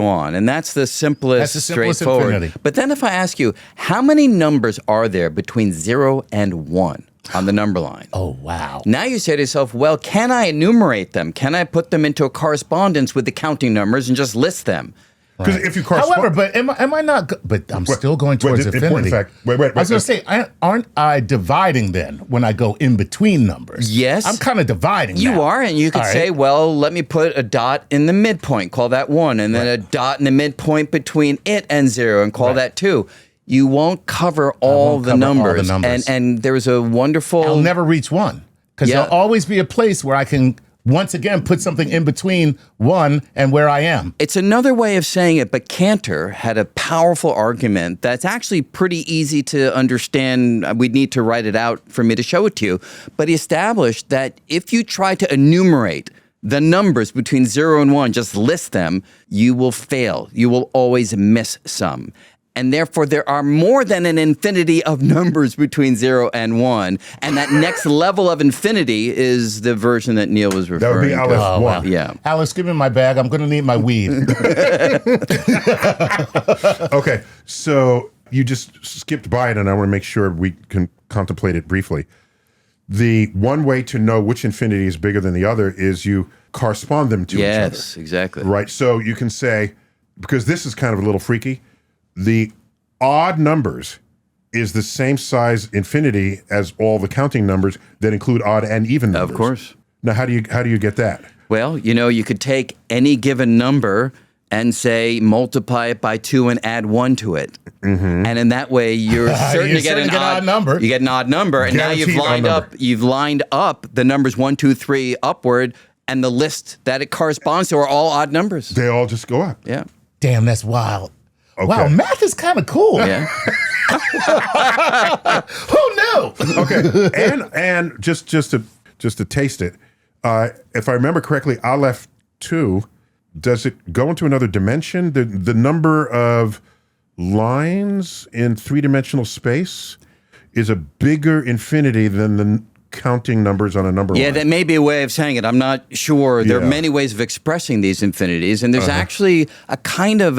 on. And that's the simplest, straightforward. Infinity. But then if I ask you, how many numbers are there between 0 and 1 on the number line? Oh, wow. Now you say to yourself, well, can I enumerate them? Can I put them into a correspondence with the counting numbers and just list them? Because if you correspond, however, but am I not? But I'm still going towards infinity. Fact, wait, I was going to say, aren't I dividing then when I go in between numbers? Yes, I'm kind of dividing. You are, and you could say, well, let me put a dot in the midpoint, call that 1, and then a dot in the midpoint between it and 0, and call that 2. You won't cover all the numbers, and there's a wonderful. I'll never reach 1 because there'll always be a place where I can once again put something in between 1 and where I am. It's another way of saying it, but Cantor had a powerful argument that's actually pretty easy to understand. We'd need to write it out for me to show it to you. But he established that if you try to enumerate the numbers between 0 and 1, just list them, you will fail. You will always miss some. And therefore, there are more than an infinity of numbers between 0 and 1. And that next level of infinity is the version that Neil was referring to. That would be Aleph 1. Wow. Yeah. Alice, give me my bag. I'm going to need my weed. Okay, so you just skipped by it, and I want to make sure we can contemplate it briefly. The one way to know which infinity is bigger than the other is you correspond them to each other. Yes, exactly. Right, so you can say, because this is kind of a little freaky, the odd numbers is the same size infinity as all the counting numbers that include odd and even numbers. Of course. Now, how do you get that? Well, you could take any given number and say multiply it by 2 and add 1 to it. Mm-hmm. And in that way, you're certain to get an odd number. You get an odd number, and Guaranteed now you've lined up the numbers 1, 2, 3 upward, and the list that it corresponds to are all odd numbers. They all just go up. Yeah. Damn, that's wild. Okay. Wow, math is kind of cool. Yeah. Who knew? Okay, and just to taste it, if I remember correctly, Aleph 2, does it go into another dimension? The number of lines in 3-dimensional space is a bigger infinity than the counting numbers on a number line. Yeah, that may be a way of saying it. I'm not sure. There are many ways of expressing these infinities, and there's actually a kind of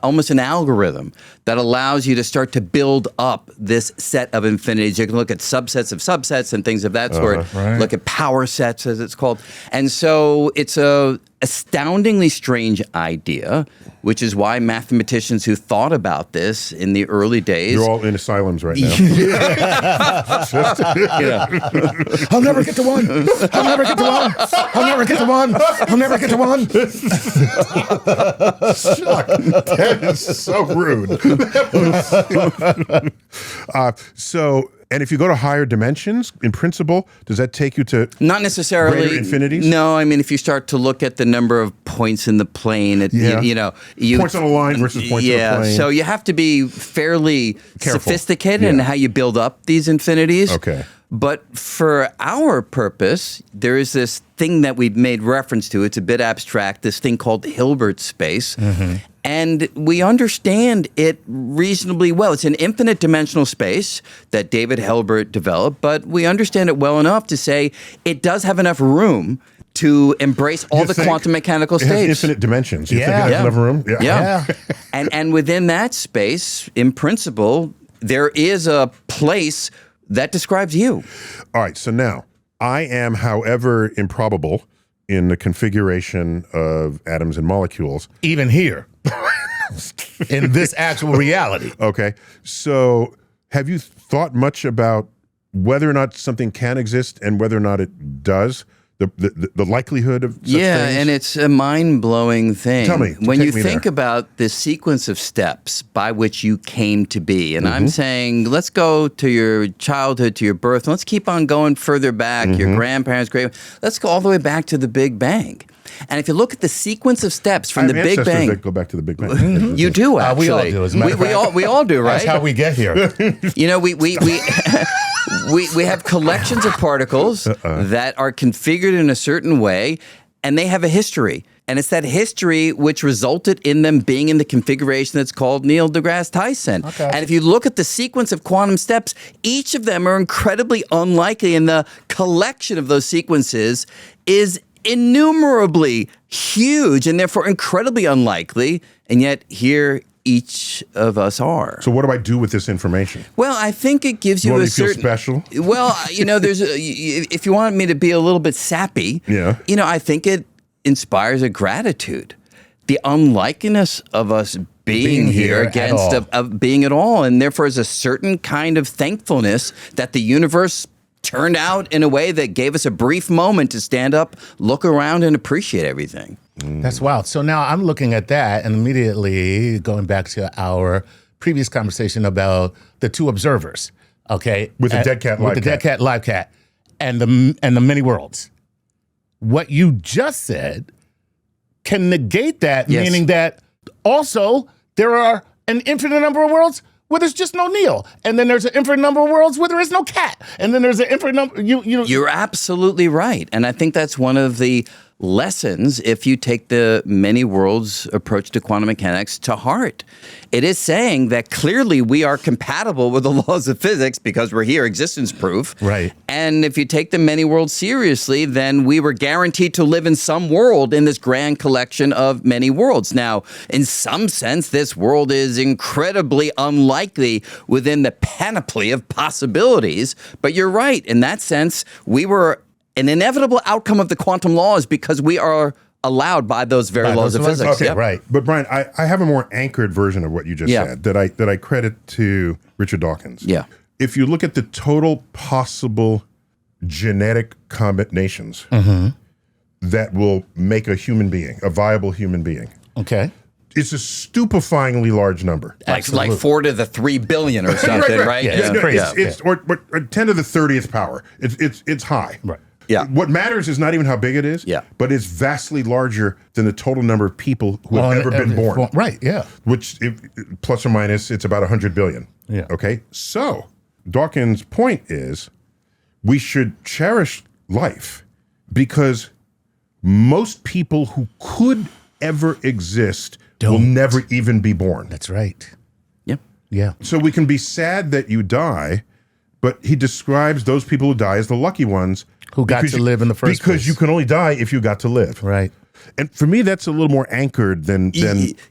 almost an algorithm that allows you to start to build up this set of infinities. You can look at subsets of subsets and things of that sort. Right. Look at power sets, as it's called. And so it's a astoundingly strange idea, which is why mathematicians who thought about this in the early days... You're all in asylums right now. I'll never get to 1. I'll never get to 1. I'll never get to 1. I'll never get to 1. Chuck, that is so rude. So And if you go to higher dimensions, in principle, does that take you to not necessarily greater infinities? No, I mean, if you start to look at the number of points in the plane, Points on a line versus points on a plane. So you have to be fairly Careful. sophisticated in how you build up these infinities. Okay. But for our purpose, there is this thing that we've made reference to. It's a bit abstract, this thing called Hilbert space. And we understand it reasonably well. It's an infinite dimensional space that David Hilbert developed, but we understand it well enough to say it does have enough room to embrace all the quantum mechanical It has states. infinite dimensions. You think it Yeah. has enough room? Yeah. And within that space, in principle, there is a place that describes you. All right, so now, I am, however improbable, in the configuration of atoms and molecules. Even here, in this actual reality. Okay, so have you thought much about whether or not something can exist and whether or not it does? The likelihood of such things? And it's a mind-blowing thing. Tell me, when take you me think there. about the sequence of steps by which you came to be, and I'm saying, let's go to your childhood, to your birth, and let's keep on going further back, your grandparents, let's go all the way back to the Big Bang. And if you look at the sequence of steps from I the have Big ancestors Bang, that go back to the Big Bang. you do actually. We all do, as a matter of fact. we all do, right? That's how we get here. You know, we we have collections of particles that are configured in a certain way, and they have a history. And it's that history which resulted in them being in the configuration that's called Neil deGrasse Tyson. Okay. And if you look at the sequence of quantum steps, each of them are incredibly unlikely, and the collection of those sequences is innumerably huge and therefore incredibly unlikely. And yet here each of us are. So what do I do with this information? Well, I think it gives you Want a me to feel certain special? Well, you know, if you want me to be a little bit sappy, Yeah. you know, I think it inspires a gratitude. The unlikeness of us being here at against all. of being at all, and therefore is a certain kind of thankfulness that the universe turned out in a way that gave us a brief moment to stand up, look around, and appreciate everything. That's wild. So now I'm looking at that and immediately going back to our previous conversation about the two observers. Okay, With the dead cat, with live the dead cat. cat, live cat, and the many worlds. What you just said can negate that, Yes. meaning that also there are an infinite number of worlds where there's just no Neil, and then there's an infinite number of worlds where there is no cat, and then there's an infinite number. You're absolutely right. And I think that's one of the lessons if you take the many worlds approach to quantum mechanics to heart. It is saying that clearly we are compatible with the laws of physics because we're here, existence proof. Right. And if you take the many worlds seriously, then we were guaranteed to live in some world in this grand collection of many worlds. Now, in some sense, this world is incredibly unlikely within the panoply of possibilities. But you're right. In that sense, we were an inevitable outcome of the quantum laws because we are allowed by those very laws of physics. Okay, Yep. right. But Brian, I have a more anchored version of what you just Yeah. said that I credit to Richard Dawkins. Yeah. If you look at the total possible genetic combinations that will make a human being, a viable human being, Okay. it's a stupefyingly large number. Like 4 to the 3 billion or something, right? Yeah, it's No, crazy. It's or 10 to the 30th power. It's high. Right. Yeah. What matters is not even how big it is, Yeah. but it's vastly larger than the total number of people who have ever been born. Right, yeah. Which, plus or minus, it's about 100 billion. Yeah. Okay? So, Dawkins' point is we should cherish life because most people who could ever exist will Don't. never even be born. That's right. Yep. Yeah. So we can be sad that you die, but he describes those people who die as the lucky ones Who got because to live in the first because place. you can only die if you got to live. Right. And for me, that's a little more anchored than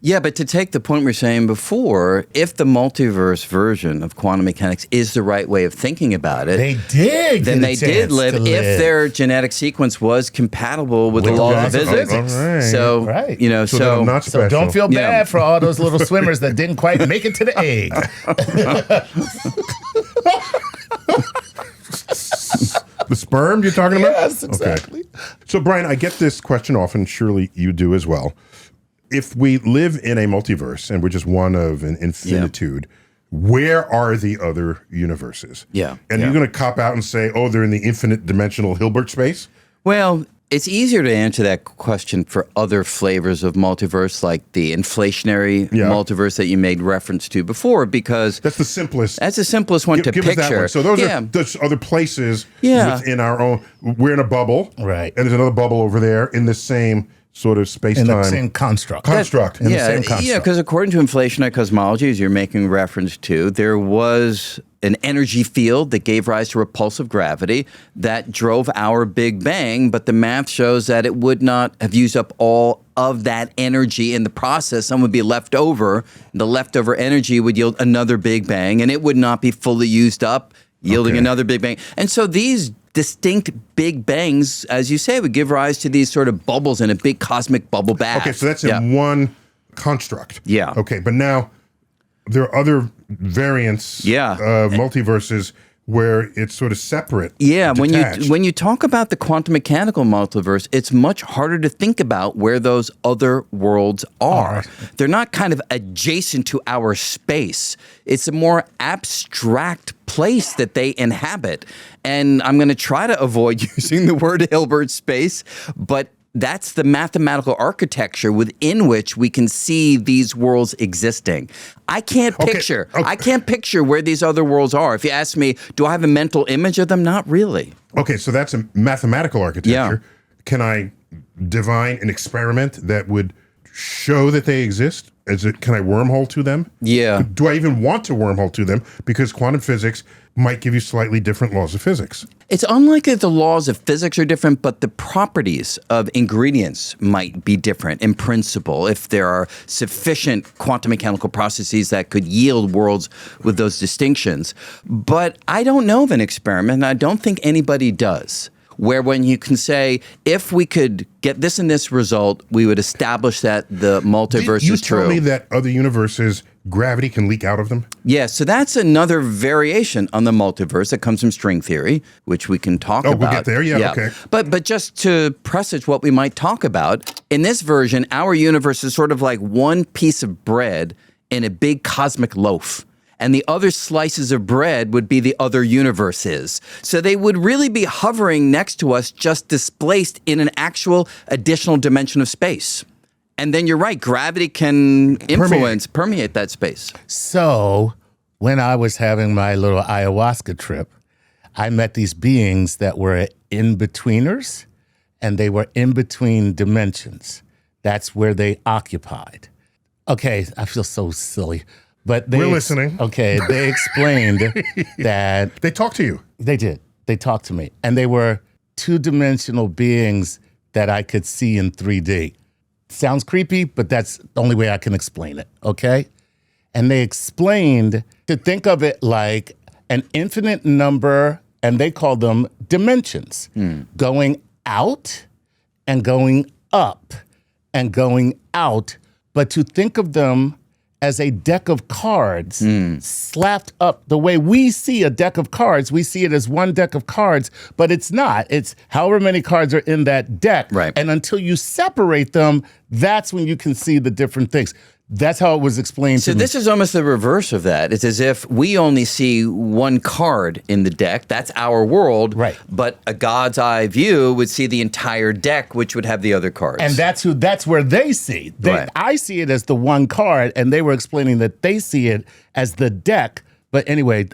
Yeah, but to take the point we were saying before, if the multiverse version of quantum mechanics is the right way of thinking about it, They did. then get a they did chance live to if their genetic sequence was compatible with the With the laws of laws of physics. All right. So, Right. you know, so that I'm not So special. don't feel Yeah. bad for all those little swimmers that didn't quite make it to the egg. The sperm you're talking about? Yes, exactly. Okay. So, Brian, I get this question often. Surely you do as well. If we live in a multiverse and we're just one of an infinitude, where are the other universes? Yeah. And you're going to cop out and say, oh, they're in the infinite dimensional Hilbert space? Well, it's easier to answer that question for other flavors of multiverse, like the inflationary multiverse that you made reference to before, because that's the simplest. That's the simplest one to give picture. Us that one. So those are those other places within our own. We're in a bubble, right? And there's another bubble over there in the same sort of space-time. In the same construct. In the same construct. Yeah, because according to inflationary cosmology, as you're making reference to, there was an energy field that gave rise to repulsive gravity that drove our Big Bang, but the math shows that it would not have used up all of that energy in the process. Some would be left over. The leftover energy would yield another Big Bang, and it would not be fully used up, yielding another Big Bang. And so these distinct Big Bangs, as you say, would give rise to these sort of bubbles in a big cosmic bubble bath. Okay, so that's in one construct. Yeah. Okay, but now there are other variants of multiverses where it's sort of separate. Yeah, detached. when you talk about the quantum mechanical multiverse, it's much harder to think about where those other worlds are. They're not kind of adjacent to our space. It's a more abstract place that they inhabit. And I'm going to try to avoid using the word Hilbert space, but that's the mathematical architecture within which we can see these worlds existing. I can't picture. I can't picture where these other worlds are. If you ask me, do I have a mental image of them? Not really. Okay, so that's a mathematical architecture. Yeah. Can I divine an experiment that would show that they exist? Can I wormhole to them? Yeah. Do I even want to wormhole to them? Because quantum physics might give you slightly different laws of physics. It's unlikely that the laws of physics are different, but the properties of ingredients might be different in principle if there are sufficient quantum mechanical processes that could yield worlds with those distinctions. But I don't know of an experiment, and I don't think anybody does, where when you can say, if we could get this and this result, we would establish that the multiverse is true. You tell me that other universes, gravity can leak out of them? Yeah, so that's another variation on the multiverse that comes from string theory, which we can talk about. Oh, we'll get there? Yeah, okay. But just to presage what we might talk about, in this version, our universe is sort of like one piece of bread in a big cosmic loaf. And the other slices of bread would be the other universes. So they would really be hovering next to us, just displaced in an actual additional dimension of space. And then you're right, gravity can permeate that space. So when I was having my little ayahuasca trip, I met these beings that were in-betweeners, and they were in between dimensions. That's where they occupied. Okay, I feel so silly. But we're listening. Okay, they explained that... They talked to you. They did. They talked to me. And they were two-dimensional beings that I could see in 3D. Sounds creepy, but that's the only way I can explain it, okay? And they explained to think of it like an infinite number, and they call them dimensions, going out and going up and going out, but to think of them as a deck of cards slapped up the way we see a deck of cards. We see it as one deck of cards, but it's not. It's however many cards are in that deck. Right. And until you separate them, that's when you can see the different things. That's how it was explained to me. So this is almost the reverse of that. It's as if we only see one card in the deck. That's our world. Right. But a God's eye view would see the entire deck, which would have the other cards. And that's where they see. Right. I see it as the one card, and they were explaining that they see it as the deck. But anyway,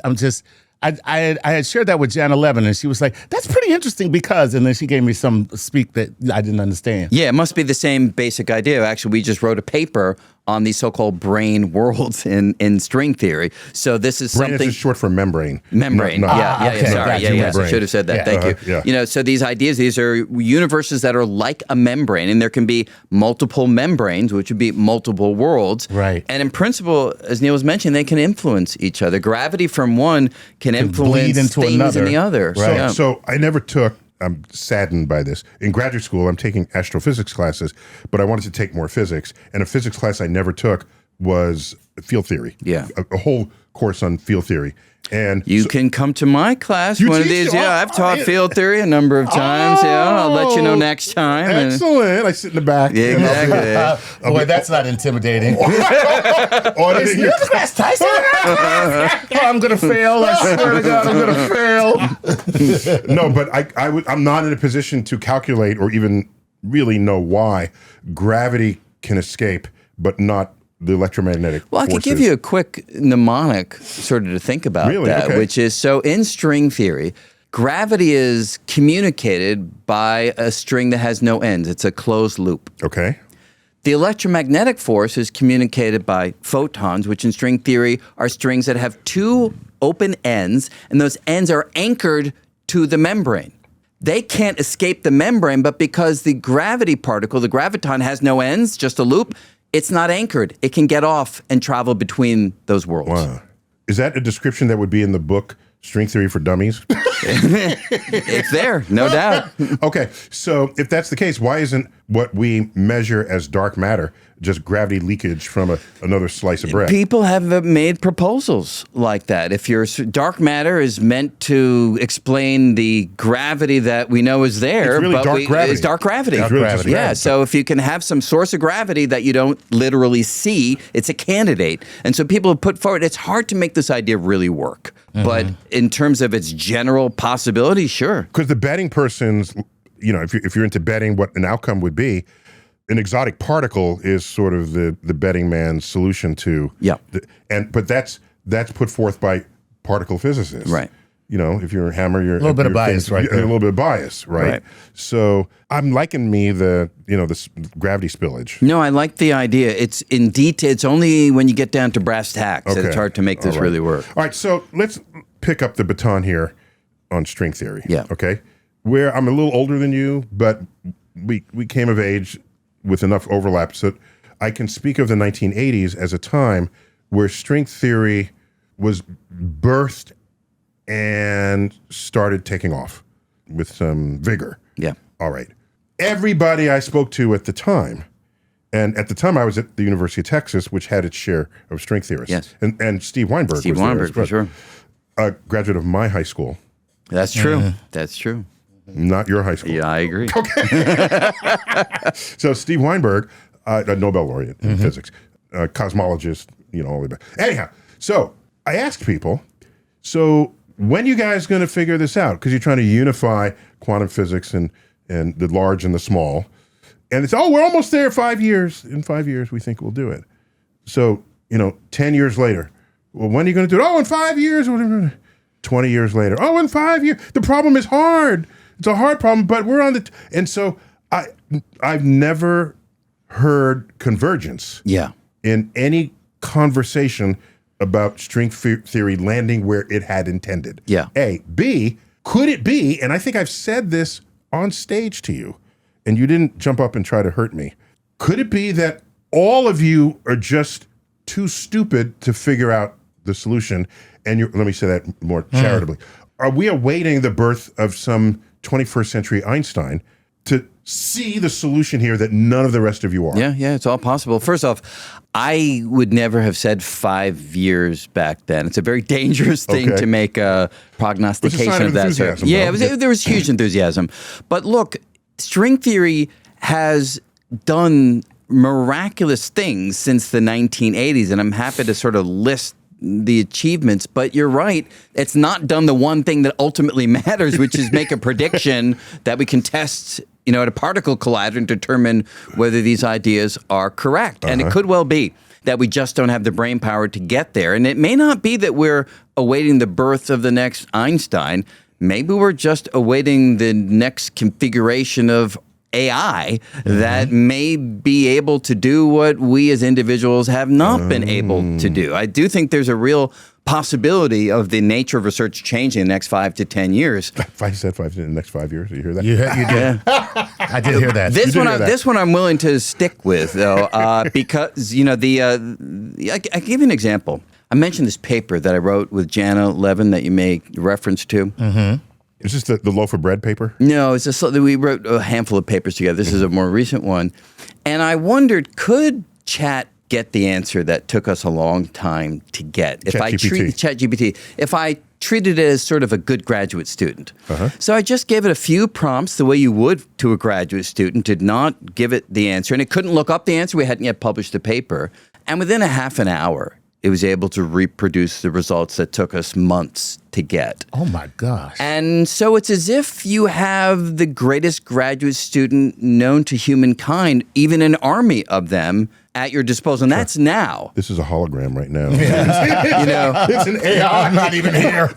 I had shared that with Jan 11, and she was like, that's pretty interesting because, and then she gave me some speak that I didn't understand. Yeah, it must be the same basic idea. Actually, we just wrote a paper on these so-called brain worlds in string theory. So this is Brain something... is short for membrane. Membrane, Okay. Sorry, I should have said that. Thank you. Yeah. You know, so these ideas, these are universes that are like a membrane, and there can be multiple membranes, which would be multiple worlds. Right. And in principle, as Neil was mentioning, they can influence each other. Gravity from one can influence bleed into things another. in the other. Right. So I never took, I'm saddened by this. In graduate school, I'm taking astrophysics classes, but I wanted to take more physics. And a physics class I never took was field theory. Yeah. A whole course on field theory. And you can come to my class You one of teach these. it? Yeah, I've taught field theory a number of times. Yeah, I'll let you know next time. Excellent. I sit in the back. Yeah, exactly. Boy, that's not intimidating. Auditing your class, Tyson? I'm going to fail. I swear to God, I'm going to fail. No, but I'm not in a position to calculate or even really know why gravity can escape, but not the electromagnetic Well, I forces. could give you a quick mnemonic sort of to think about Really? that, Okay. which is, so in string theory, gravity is communicated by a string that has no ends. It's a closed loop. Okay. The electromagnetic force is communicated by photons, which in string theory are strings that have two open ends, and those ends are anchored to the membrane. They can't escape the membrane, but because the gravity particle, the graviton, has no ends, just a loop, it's not anchored. It can get off and travel between those worlds. Wow. Is that a description that would be in the book String Theory for Dummies? It's there, no doubt. Okay, so if that's the case, why isn't what we measure as dark matter just gravity leakage from another slice of bread? People have made proposals like that. If your dark matter is meant to explain the gravity that we know is there, It's really but dark gravity. it's dark gravity. It's really just Yeah, gravity. so if you can have some source of gravity that you don't literally see, it's a candidate. And so people have put forward, it's hard to make this idea really work. But in terms of its general possibility, sure. Because the betting person's, if you're into betting what an outcome would be, an exotic particle is sort of the betting man's solution to. Yeah. But that's put forth by particle physicists. Right. If you're a hammer, you're A little bit of bias, right A there. little bit of bias, right? Right. So I'm liking this gravity spillage. No, I like the idea. It's in detail. It's only when you get down to brass tacks that it's hard to make this All right. really work. All right, so let's pick up the baton here on string theory. Yeah. Okay. Where I'm a little older than you, but we came of age with enough overlap so I can speak of the 1980s as a time where string theory was birthed and started taking off with some vigor. Yeah. All right. Everybody I spoke to at the time, and at the time I was at the University of Texas, which had its share of string theorists. Yes. And Steve Weinberg Steve was there Weinberg, as well. for sure. A graduate of my high school, That's true. That's true. not your high school. Yeah, I agree. So Steve Weinberg, a Nobel laureate in physics, cosmologist, all the way back. Anyhow, so I asked people, so when you guys going to figure this out? Because you're trying to unify quantum physics and the large and the small. And it's, we're almost there, 5 years. In 5 years, we think we'll do it. So, 10 years later, well, when are you going to do it? Oh, in 5 years. 20 years later. Oh, in 5 years. The problem is hard. It's a hard problem, but we're on and so I've never heard convergence Yeah. in any conversation about string theory landing where it had intended. Yeah. A. B, could it be, and I think I've said this on stage to you, and you didn't jump up and try to hurt me, could it be that all of you are just too stupid to figure out the solution? And let me say that more charitably. Are we awaiting the birth of some 21st century Einstein to see the solution here that none of the rest of you are? Yeah, it's all possible. First off, I would never have said 5 years back then. It's a very dangerous thing Okay. to make a prognostication sign of of that sort. enthusiasm, Yeah, though. there was huge enthusiasm. But look, string theory has done miraculous things since the 1980s, and I'm happy to sort of list the achievements, but you're right. It's not done the one thing that ultimately matters, which is make a prediction that we can test, at a particle collider and determine whether these ideas are correct. And it could well be that we just don't have the brain power to get there. And it may not be that we're awaiting the birth of the next Einstein. Maybe we're just awaiting the next configuration of AI that may be able to do what we as individuals have not been able to do. I do think there's a real possibility of the nature of research changing in the next 5 to 10 years. If I said 5 in the next 5 years, you hear that? You did. I did hear that. This one I'm willing to stick with, though, because, I give you an example. I mentioned this paper that I wrote with Jana Levin that you make reference to. Is this the loaf of bread paper? No, it's just we wrote a handful of papers together. This is a more recent one. And I wondered, could Chat get the answer that took us a long time to get. If I treat ChatGPT, if I treated it as sort of a good graduate student. So I just gave it a few prompts the way you would to a graduate student, did not give it the answer, and it couldn't look up the answer. We hadn't yet published the paper. And within a half an hour, it was able to reproduce the results that took us months to get. Oh my gosh. And so it's as if you have the greatest graduate student known to humankind, even an army of them, at your disposal. And that's now. This is a hologram right now. You know, It's an AI. I'm not even here.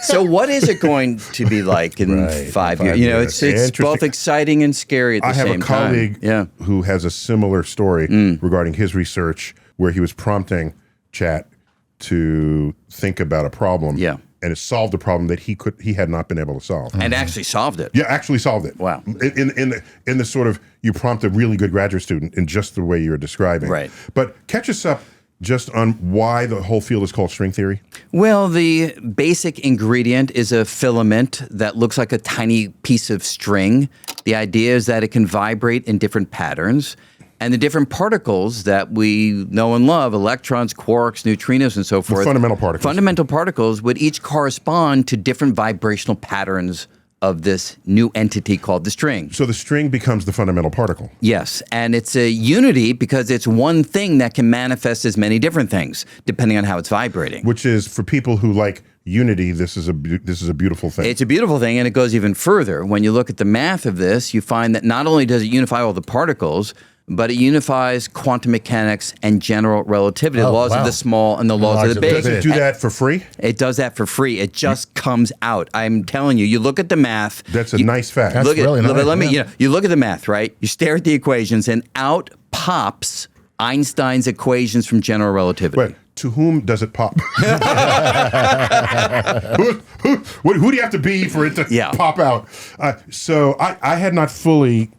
so what is it going to be like in 5 years? You know, it's both exciting and scary at the same time. I have a colleague who has a similar story regarding his research where he was prompting Chat to think about a problem. Yeah. And it solved a problem that he had not been able to solve. And actually solved it. Yeah, actually solved it. Wow. In the sort of, you prompt a really good graduate student in just the way you're describing. Right. But catch us up just on why the whole field is called string theory. Well, the basic ingredient is a filament that looks like a tiny piece of string. The idea is that it can vibrate in different patterns. And the different particles that we know and love, electrons, quarks, neutrinos, and so forth. Fundamental particles. Fundamental particles would each correspond to different vibrational patterns of this new entity called the string. So the string becomes the fundamental particle. Yes, and it's a unity because it's one thing that can manifest as many different things, depending on how it's vibrating. Which is, for people who like unity, this is a beautiful thing. It's a beautiful thing, and it goes even further. When you look at the math of this, you find that not only does it unify all the particles, but it unifies quantum mechanics and general relativity, the laws of the small and the laws of the big. Does it do that for free? It does that for free. It just comes out. I'm telling you, you look at the math. That's a nice fact. That's really nice. Let me, you look at the math, right? You stare at the equations, and out pops Einstein's equations from general relativity. But to whom does it pop? Who do you have to be for it to pop out? So I had not fully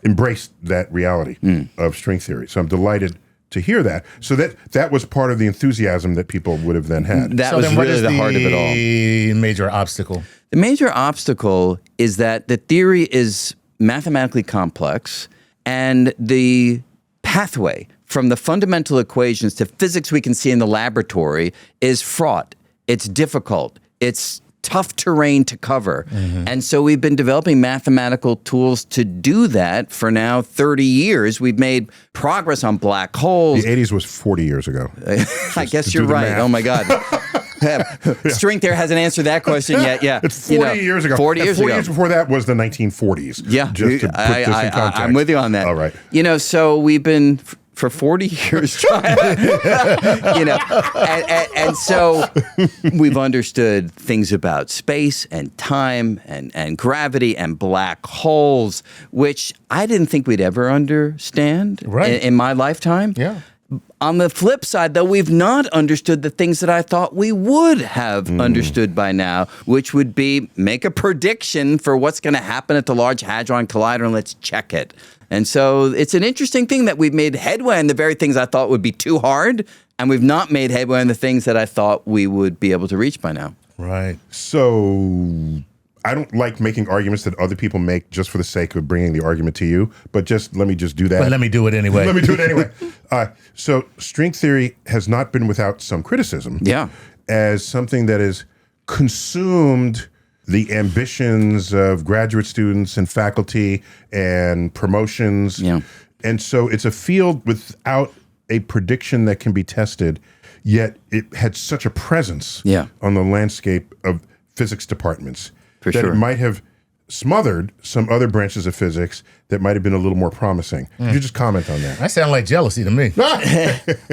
embraced that reality of string theory. So I'm delighted to hear that. So that was part of the enthusiasm that people would have then had. That was really the heart of it all. The major obstacle? The major obstacle is that the theory is mathematically complex, and the pathway from the fundamental equations to physics we can see in the laboratory is fraught. It's difficult. It's tough terrain to cover. And so we've been developing mathematical tools to do that for now 30 years. We've made progress on black holes. The 80s was 40 years ago. I guess you're right. Oh my God. String theory hasn't answered that question yet. Yeah. It's 40 years ago. 40 years ago. 40 years before that was the 1940s. Yeah. Just to put this in context. I'm with you on that. All right. So we've been for 40 years trying, and so we've understood things about space and time and gravity and black holes, which I didn't think we'd ever understand in my lifetime. Yeah. On the flip side, though, we've not understood the things that I thought we would have understood by now, which would be make a prediction for what's going to happen at the Large Hadron Collider, and let's check it. And so it's an interesting thing that we've made headway in the very things I thought would be too hard, and we've not made headway in the things that I thought we would be able to reach by now. Right. So I don't like making arguments that other people make just for the sake of bringing the argument to you, but let me just do that. But let me do it anyway. Let me do it anyway. So string theory has not been without some criticism. Yeah. As something that has consumed the ambitions of graduate students and faculty and promotions. Yeah. And so it's a field without a prediction that can be tested, yet it had such a presence on the landscape of physics departments that it might have smothered some other branches of physics that might have been a little more promising. Could you just comment on that? That sounds like jealousy to me.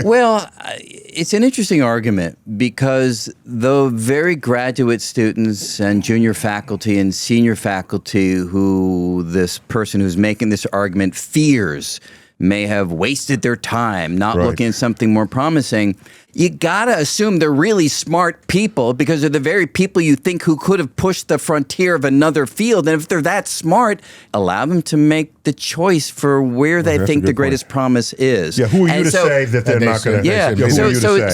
Well, it's an interesting argument because the very graduate students and junior faculty and senior faculty who this person who's making this argument fears may have wasted their time not looking at something more promising, you gotta assume they're really smart people because they're the very people you think who could have pushed the frontier of another field. And if they're that smart, allow them to make the choice for where they think the greatest promise is. Yeah, who are you to say that they're not going to? Yeah,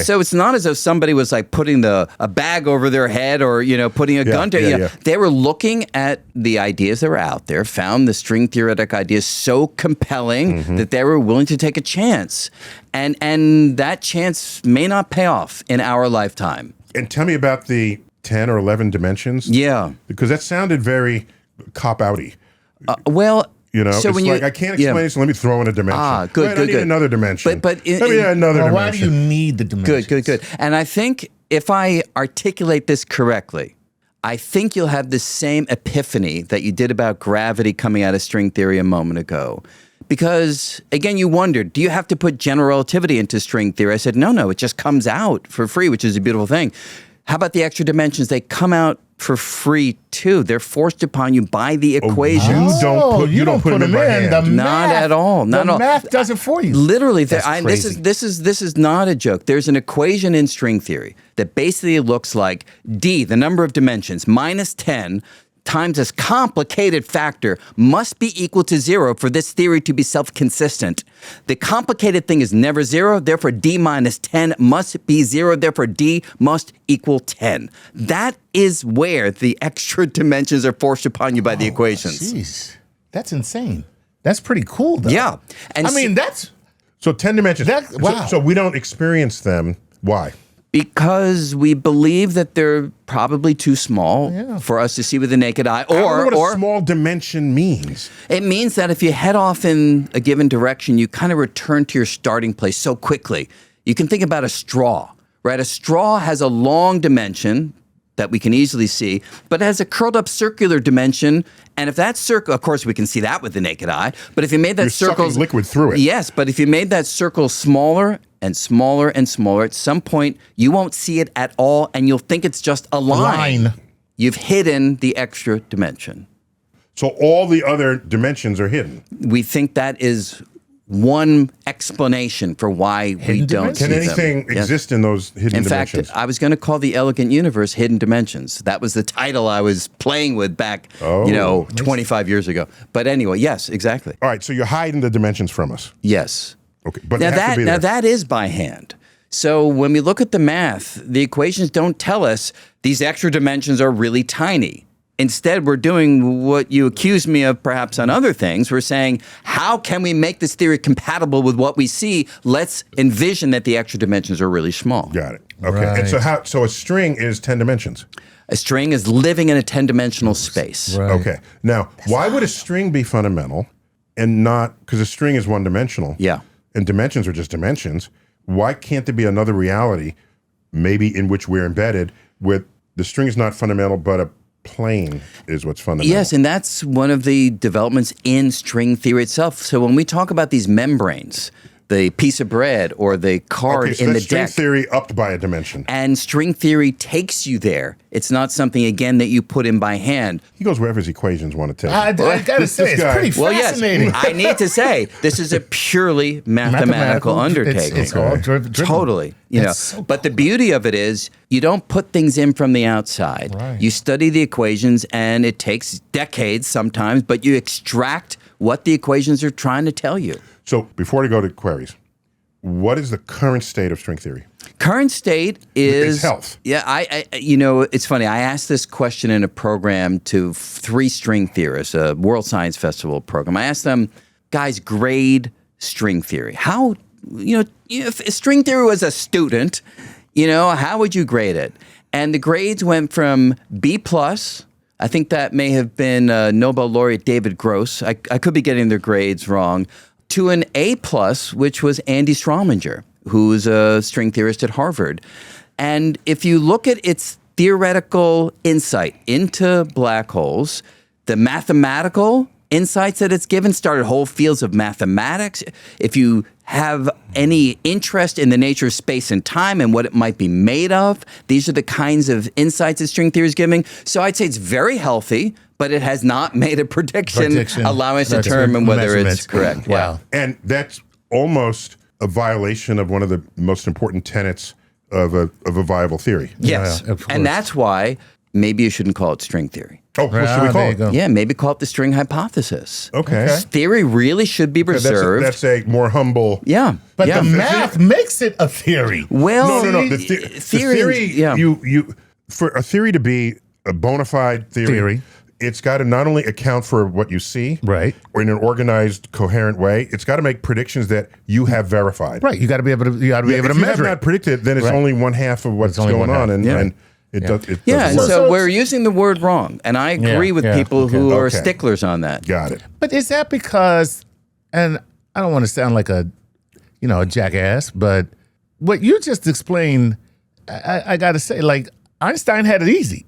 so it's not as though somebody was like putting a bag over their head or putting a gun to you. They were looking at the ideas that were out there, found the string theoretic ideas so compelling that that they were willing to take a chance. And that chance may not pay off in our lifetime. And tell me about the 10 or 11 dimensions. Yeah. Because that sounded very cop-outy. Well, You know, so it's when like, I can't explain it, so let me throw in a dimension. Good, Wait, good, I need good. another dimension. But let me add another dimension. Why do you need the dimensions? Good. And I think if I articulate this correctly, I think you'll have the same epiphany that you did about gravity coming out of string theory a moment ago. Because, again, you wondered, do you have to put general relativity into string theory? I said, no, it just comes out for free, which is a beautiful thing. How about the extra dimensions? They come out for free too. They're forced upon you by the equations. You don't put them in by hand. The Not math, at all. Not the at all. math does it for you. Literally, That's crazy. this is not a joke. There's an equation in string theory that basically looks like D, the number of dimensions, minus 10 times this complicated factor must be equal to 0 for this theory to be self-consistent. The complicated thing is never 0, therefore D minus 10 must be 0, therefore D must equal 10. That is where the extra dimensions are forced upon you by the equations. Jeez, that's insane. That's pretty cool, though. Yeah. And I mean, that's So 10 dimensions. Wow. So we don't experience them. Why? because we believe that they're probably too small for us to see with the naked eye. I don't know what Or a small dimension means. it means that if you head off in a given direction, you kind of return to your starting place so quickly. You can think about a straw, right? A straw has a long dimension that we can easily see, but it has a curled up circular dimension. And if that circle, of course, we can see that with the naked eye, but if you made that You're circle sucking liquid through it. Yes, but if you made that circle smaller and smaller and smaller, at some point you won't see it at all, and you'll think it's just a line. You've hidden the extra dimension. So all the other dimensions are hidden. We think that is one explanation for why we don't see Can them. anything Yes. exist in those hidden In dimensions? fact, I was going to call the Elegant Universe Hidden Dimensions. That was the title I was playing with back, 25 years ago. But anyway, yes, exactly. All right, so you're hiding the dimensions from us. Yes. Okay, but Now it has to be there. that is by hand. So when we look at the math, the equations don't tell us these extra dimensions are really tiny. Instead, we're doing what you accuse me of perhaps on other things. We're saying, how can we make this theory compatible with what we see? Let's envision that the extra dimensions are really small. Got it. Okay. And so a string is 10 dimensions. A string is living in a 10-dimensional space. Right. Okay. Now, why would a string be fundamental and not, because a string is one-dimensional. Yeah. And dimensions are just dimensions. Why can't there be another reality, maybe in which we're embedded, where the string is not fundamental, but a plane is what's fundamental? Yes, and that's one of the developments in string theory itself. So when we talk about these membranes, the piece of bread or the card Okay, so in the that's string deck, theory upped by a dimension. and string theory takes you there. It's not something, again, that you put in by hand. He goes wherever his equations want to take I him. gotta say, it's guy- pretty Well, yes, fascinating. I need to say, this is a purely mathematical undertaking. It's all driven. Totally. You know, That's so but the beauty of it is you don't put things in from the outside. Right. You study the equations, and it takes decades sometimes, but you extract what the equations are trying to tell you. So before we go to queries, what is the current state of string theory? Current state is It's health. Yeah, I you know, it's funny. I asked this question in a program to 3 string theorists, a World Science Festival program. I asked them, guys, grade string theory. How, if string theory was a student, how would you grade it? And the grades went from B+, I think that may have been Nobel laureate David Gross. I could be getting their grades wrong, to an A+, which was Andy Strominger, who's a string theorist at Harvard. And if you look at its theoretical insight into black holes, the mathematical insights that it's given started whole fields of mathematics. If you have any interest in the nature of space and time and what it might be made of, these are the kinds of insights that string theory is giving. So I'd say it's very healthy, but it has not made a prediction allowing us to determine whether it's correct. Wow. And that's almost a violation of one of the most important tenets of a viable theory. Yes. Yeah, of course. And that's why maybe you shouldn't call it string theory. Oh, what should we Ah, call there you it? go. Yeah, maybe call it the string hypothesis. Okay. Theory really should be reserved. That's a more humble. Yeah. But yeah. the math makes it a theory. Well, No. The theory, yeah. you for a theory to be a bona fide theory, it's got to not only account for what you see, Right. or in an organized, coherent way, it's got to make predictions that you have verified. Right. You got to be able to. You got to be able to If you have measure not it. predicted, then it's Right. only one half of what's only going one on, half. and, Yeah. and it does. It Yeah, doesn't and work. so we're using the word wrong, and I agree with people who are Okay. sticklers on that. Got it. But is that because? And I don't want to sound like a jackass, but what you just explained, I got to say, like Einstein had it easy.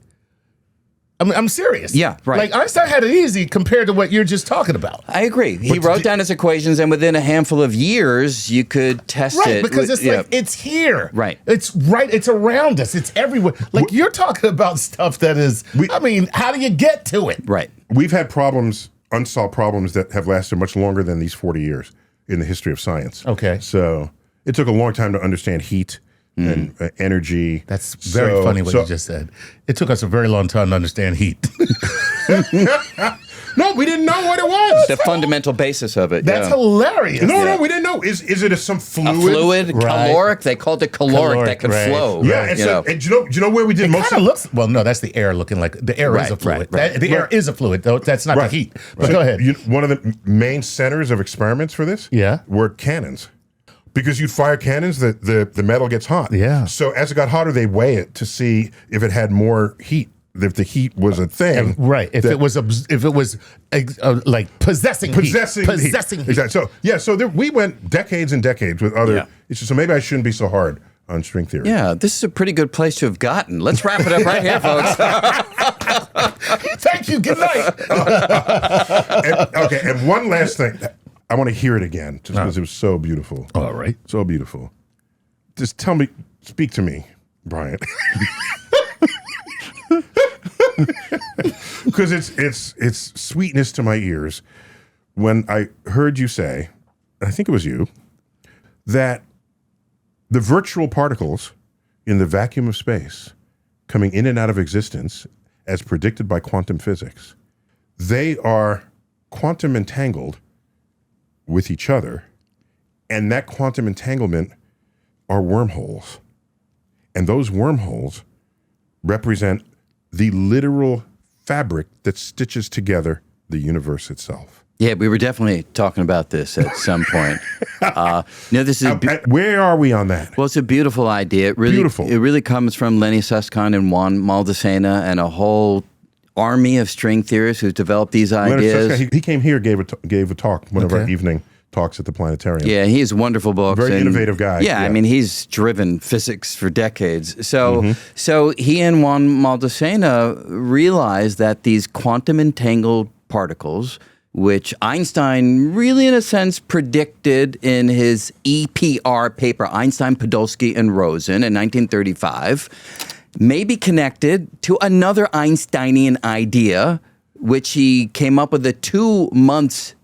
I'm serious. Yeah, right. Like Einstein had it easy compared to what you're just talking about. I agree. He wrote down his equations, and within a handful of years, you could test Right, it. because it's like it's here. Right. It's right. It's around us. It's everywhere. Like you're talking about stuff that is. I mean, how do you get to it? Right. We've had problems, unsolved problems that have lasted much longer than these 40 years in the history of science. Okay. So it took a long time to understand heat and energy. That's very funny what you just said. It took us a very long time to understand heat. No, we didn't know what it was. The fundamental basis of it. That's yeah. hilarious. No, we didn't know. Is it some fluid? A fluid, Right. caloric. They called it caloric that could Caloric, right. flow. Yeah, and you so know. and do you know where we did most Kind of of looks. Well, no, that's the air looking like the air is a Right, fluid. right. The air is a fluid, though. That's not Right. the heat. But So go ahead. one of the main centers of experiments for this were cannons. Because you'd fire cannons, the metal gets hot. Yeah. So as it got hotter, they weigh it to see if it had more heat. If the heat was a thing, Right. If it was like possessing heat. possessing heat. Exactly. So we went decades and decades with other issues. So maybe I shouldn't be so hard on string theory. Yeah, this is a pretty good place to have gotten. Let's wrap it up right here, folks. Thank you. Good night. And one last thing. I want to hear it again just because it was so beautiful. All right. So beautiful. Just speak to me, Brian. Because it's sweetness to my ears when I heard you say, I think it was you, that the virtual particles in the vacuum of space coming in and out of existence as predicted by quantum physics, they are quantum entangled with each other, and that quantum entanglement are wormholes. And those wormholes represent the literal fabric that stitches together the universe itself. Yeah, we were definitely talking about this at some point. This is Where are we on that? well, it's a beautiful idea. It really comes from Lenny Susskind and Juan Maldacena and a whole army of string theorists who've developed these ideas. Leonard Susskind, he came here, gave a talk, one of our evening talks at the planetarium. Yeah, he has wonderful books. Very innovative guy. Yeah, I mean, he's driven physics for decades. So he and Juan Maldacena realized that these quantum entangled particles, which Einstein really, in a sense, predicted in his EPR paper, Einstein, Podolsky, and Rosen in 1935, may be connected to another Einsteinian idea, which he came up with 2 months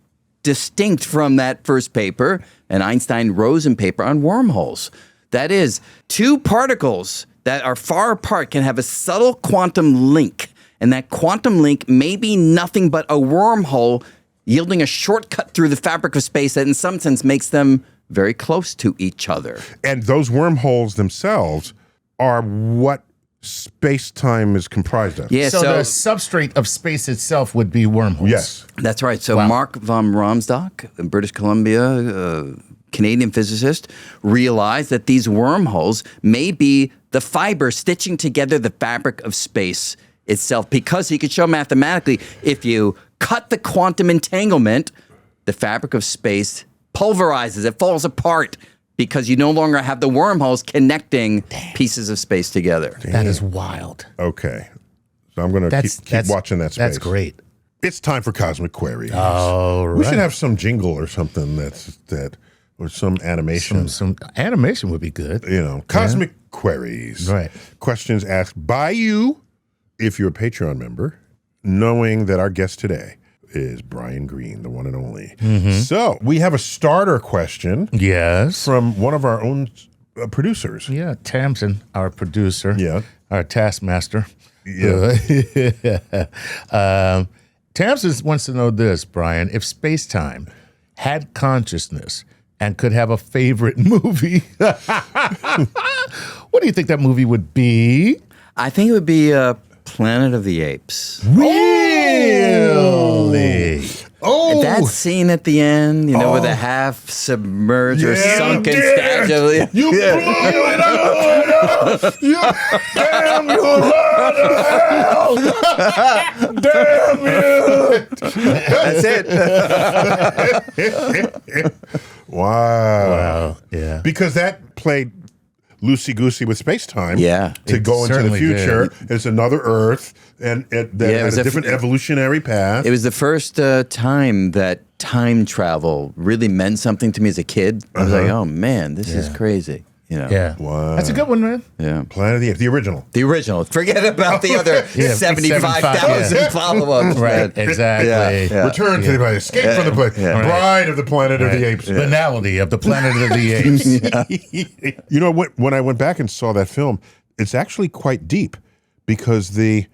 distinct from that first paper, an Einstein-Rosen paper on wormholes. That is, two particles that are far apart can have a subtle quantum link, and that quantum link may be nothing but a wormhole yielding a shortcut through the fabric of space that in some sense makes them very close to each other. And those wormholes themselves are what space-time is comprised of. Yeah, So the substrate of space itself would be wormholes. Yes. That's right. So Mark von Ramsdorff, in British Columbia, Canadian physicist, realized that these wormholes may be the fiber stitching together the fabric of space itself, because he could show mathematically if you cut the quantum entanglement, the fabric of space pulverizes, it falls apart, because you no longer have the wormholes connecting pieces of space together. That is wild. Okay. So I'm going to keep watching that space. That's great. It's time for Cosmic Queries. All right. We should have some jingle or something or some animation. Some animation would be good. Cosmic Queries. Right. Questions asked by you, if you're a Patreon member, knowing that our guest today is Brian Greene, the one and only. So we have a starter question Yes. from one of our own producers. Yeah, Tamsin, our producer. Yeah. Our taskmaster. Yeah. Tamsin wants to know this, Brian. If space-time had consciousness and could have a favorite movie, what do you think that movie would be? I think it would be Planet of the Apes. Really? Really? Oh, That scene at the end, with a half submerged or Yeah, sunken you did. statue. You blew it up. You damn you damn you. That's it. Wow. Yeah. Because that played loosey-goosey with space-time. Yeah. To It go into the certainly future. It's another Earth, and it was had a a different evolutionary path. It was the first time that time travel really meant something to me as a kid. I was like, oh man, this is crazy. Yeah. Wow. That's a good one, man. Yeah. Planet of the Apes, the original. The original. Forget about the other Yeah, 75,000 follow-ups. Right, man. exactly. Yeah. Return to the planet. Escape from the planet. Bride of the Planet of the Apes. Banality of the Planet of the Apes. You know what? When I went back and saw that film, it's actually quite deep because the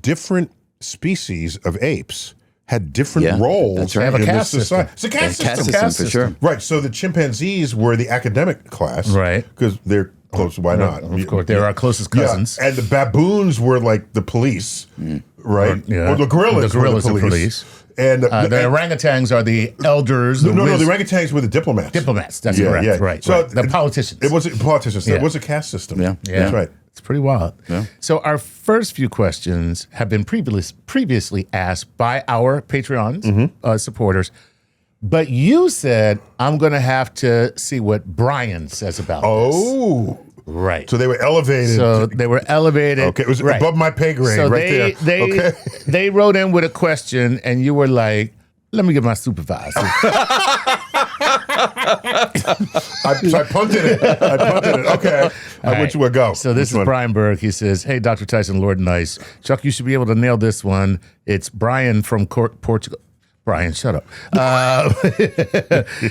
different species of apes had different Yeah, roles that's right. They have a in this caste system. society. It's a caste Caste system. system, for sure. Right. So the chimpanzees were the academic class. Right. Because they're close. Why not? Of course, they're our closest cousins. Yeah. And the baboons were like the police, right? Yeah. Or the gorillas, The gorillas were are the police. police. And The orangutans are the elders. no, the orangutans were the diplomats. diplomats. That's Yeah, correct. yeah. Right. So right. The politicians. It was politicians. Yeah. It was a caste system. Yeah. That's right. It's pretty wild. So our first few questions have been previously asked by our Patreon supporters, but you said I'm going to have to see what Brian says about this. Oh. Right. So they were elevated. So they were elevated. Okay, it was right. above my pay grade So right there. they wrote in with a question, and you were like, "Let me get my supervisor." So I punted it. Okay. Which will go. So this Which is one? Brian Berg. He says, "Hey, Dr. Tyson, Lord Nice. Chuck, you should be able to nail this one. It's Brian from Portugal." Brian, shut up.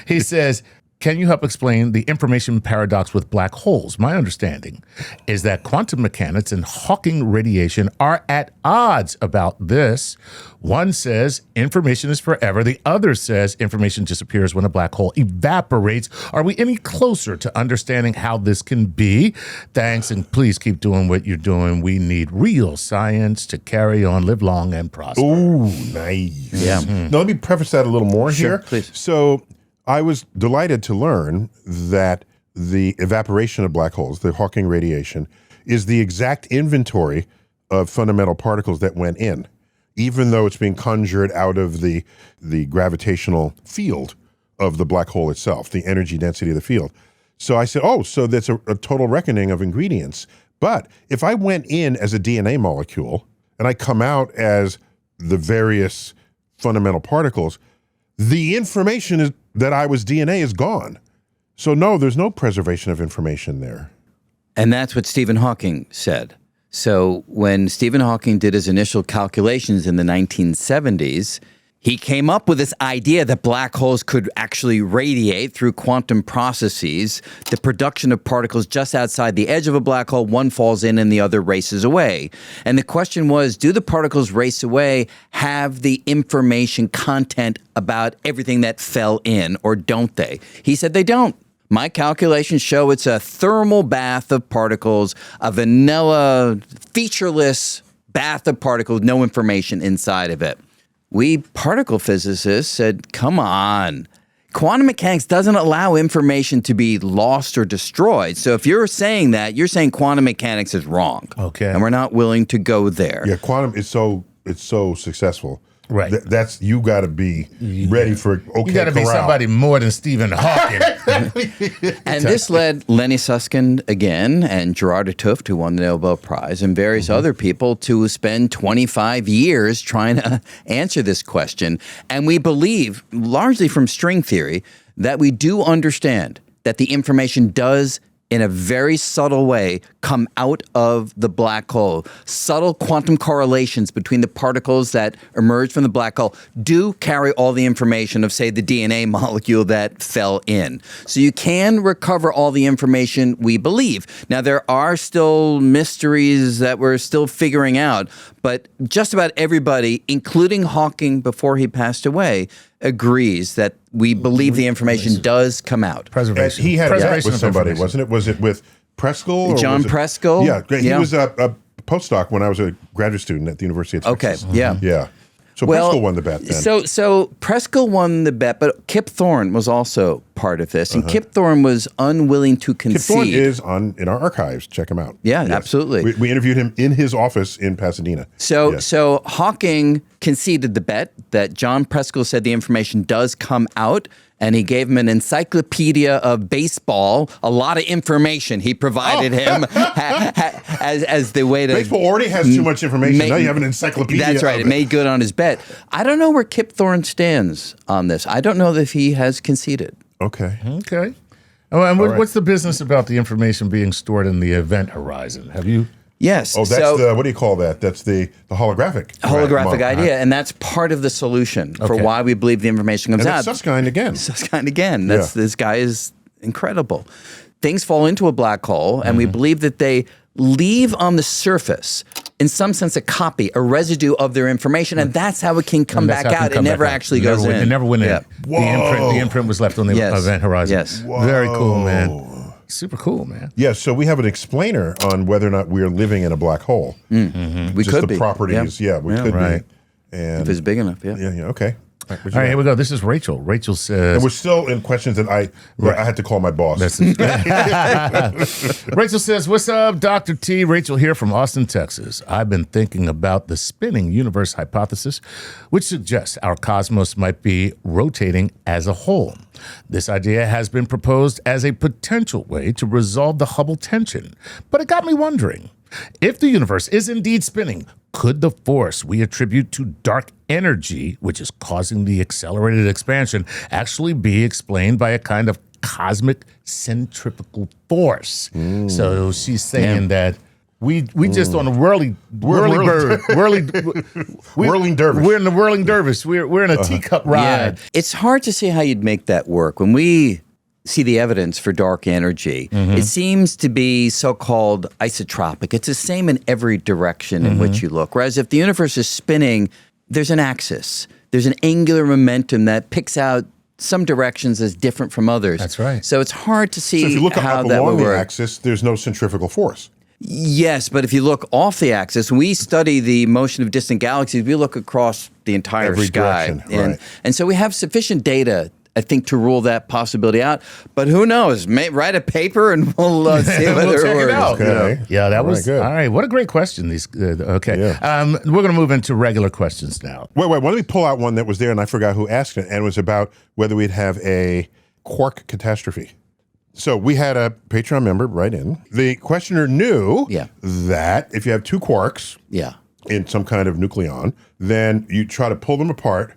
He says, "Can you help explain the information paradox with black holes? My understanding is that quantum mechanics and Hawking radiation are at odds about this. One says information is forever. The other says information disappears when a black hole evaporates. Are we any closer to understanding how this can be? Thanks, and please keep doing what you're doing. We need real science to carry on, live long, and prosper." Ooh, nice. Yeah. Now let me preface that a little more here. please. So I was delighted to learn that the evaporation of black holes, the Hawking radiation, is the exact inventory of fundamental particles that went in, even though it's being conjured out of the gravitational field of the black hole itself, the energy density of the field. So I said, oh, so that's a total reckoning of ingredients. But if I went in as a DNA molecule and I come out as the various fundamental particles, the information is that I was DNA is gone. So no, there's no preservation of information there. And that's what Stephen Hawking said. So when Stephen Hawking did his initial calculations in the 1970s, he came up with this idea that black holes could actually radiate through quantum processes, the production of particles just outside the edge of a black hole. One falls in and the other races away. And the question was, do the particles race away have the information content about everything that fell in, or don't they? He said they don't. My calculations show it's a thermal bath of particles, a vanilla, featureless bath of particles, no information inside of it. We particle physicists said, come on. Quantum mechanics doesn't allow information to be lost or destroyed. So if you're saying that, you're saying quantum mechanics is wrong. Okay. And we're not willing to go there. Yeah, quantum is so successful. Right. That's you got to be ready for okay. You got to be corral. somebody more than Stephen Hawking. And this led Lenny Susskind again and Gerard 't Hooft, who won the Nobel Prize, and various other people to spend 25 years trying to answer this question. And we believe, largely from string theory, that we do understand that the information does, in a very subtle way, come out of the black hole. Subtle quantum correlations between the particles that emerge from the black hole do carry all the information of, say, the DNA molecule that fell in. So you can recover all the information, we believe. Now, there are still mysteries that we're still figuring out, but just about everybody, including Hawking before he passed away, agrees that we believe the information does come out. Preservation. He had a bet Preservation with of somebody, information. wasn't it? Was it with Preskel? Or John was it- Preskel? Yeah, great. Yeah. He was a postdoc when I was a graduate student at the University of Texas. Okay, yeah. Yeah. So Preskill won the bet then. So Preskill won the bet, but Kip Thorne was also part of this, and Kip Thorne was unwilling to concede. Kip Thorne is in our archives. Check him out. Yeah, absolutely. We interviewed him in his office in Pasadena. So Hawking conceded the bet that John Preskill said the information does come out, and he gave him an encyclopedia of baseball, a lot of information he provided him as the way to... Baseball already has too much information. Now you have an encyclopedia. That's right. It made good on his bet. I don't know where Kip Thorne stands on this. I don't know if he has conceded. Okay. Oh, and what's the business about the information being stored in the event horizon? Have you... Yes. Oh, that's the, what do you call that? That's the holographic. Idea, and that's part of the solution for why we believe the information comes out. And it's Susskind again. Susskind again. This guy is incredible. Things fall into a black hole, and we believe that they leave on the surface, in some sense, a copy, a residue of their information, and that's how it can come back out. It never actually goes in. It never went in. The imprint was left on the event horizon. Yes. Very cool, man. Super cool, man. Yeah, so we have an explainer on whether or not we're living in a black hole. We Just could the be. properties. Yeah, we could be. And if it's big enough, Yeah, okay. All right, here we go. This is Rachel. Rachel says... And we're still in questions that I had to call my boss. Rachel says, what's up, Dr. T? Rachel here from Austin, Texas. I've been thinking about the spinning universe hypothesis, which suggests our cosmos might be rotating as a whole. This idea has been proposed as a potential way to resolve the Hubble tension, but it got me wondering. If the universe is indeed spinning, could the force we attribute to dark energy, which is causing the accelerated expansion, actually be explained by a kind of cosmic centrifugal force? So she's saying that we just on a whirling dervish. We're in the whirling dervish. We're in a teacup ride. Yeah. It's hard to see how you'd make that work. When we see the evidence for dark energy, it seems to be so-called isotropic. It's the same in every direction in which you look. Whereas if the universe is spinning, there's an axis. There's an angular momentum that picks out some directions as different from others. That's right. So it's hard to see So if you look how up that along would the work. axis, there's no centrifugal force. Yes, but if you look off the axis, we study the motion of distant galaxies. We look across the entire Every sky. direction, And so we have sufficient data, I think, to rule that possibility out. But who knows? Write a paper and we'll see whether We'll check it it works. out. Okay. Yeah, that was good. all right. What a great question. These okay. Yeah. We're going to move into regular questions now. Wait, why don't we pull out one that was there and I forgot who asked it, and it was about whether we'd have a Quark Catastrophe. So we had a Patreon member write in. The questioner knew that if you have two quarks in some kind of nucleon, then you try to pull them apart.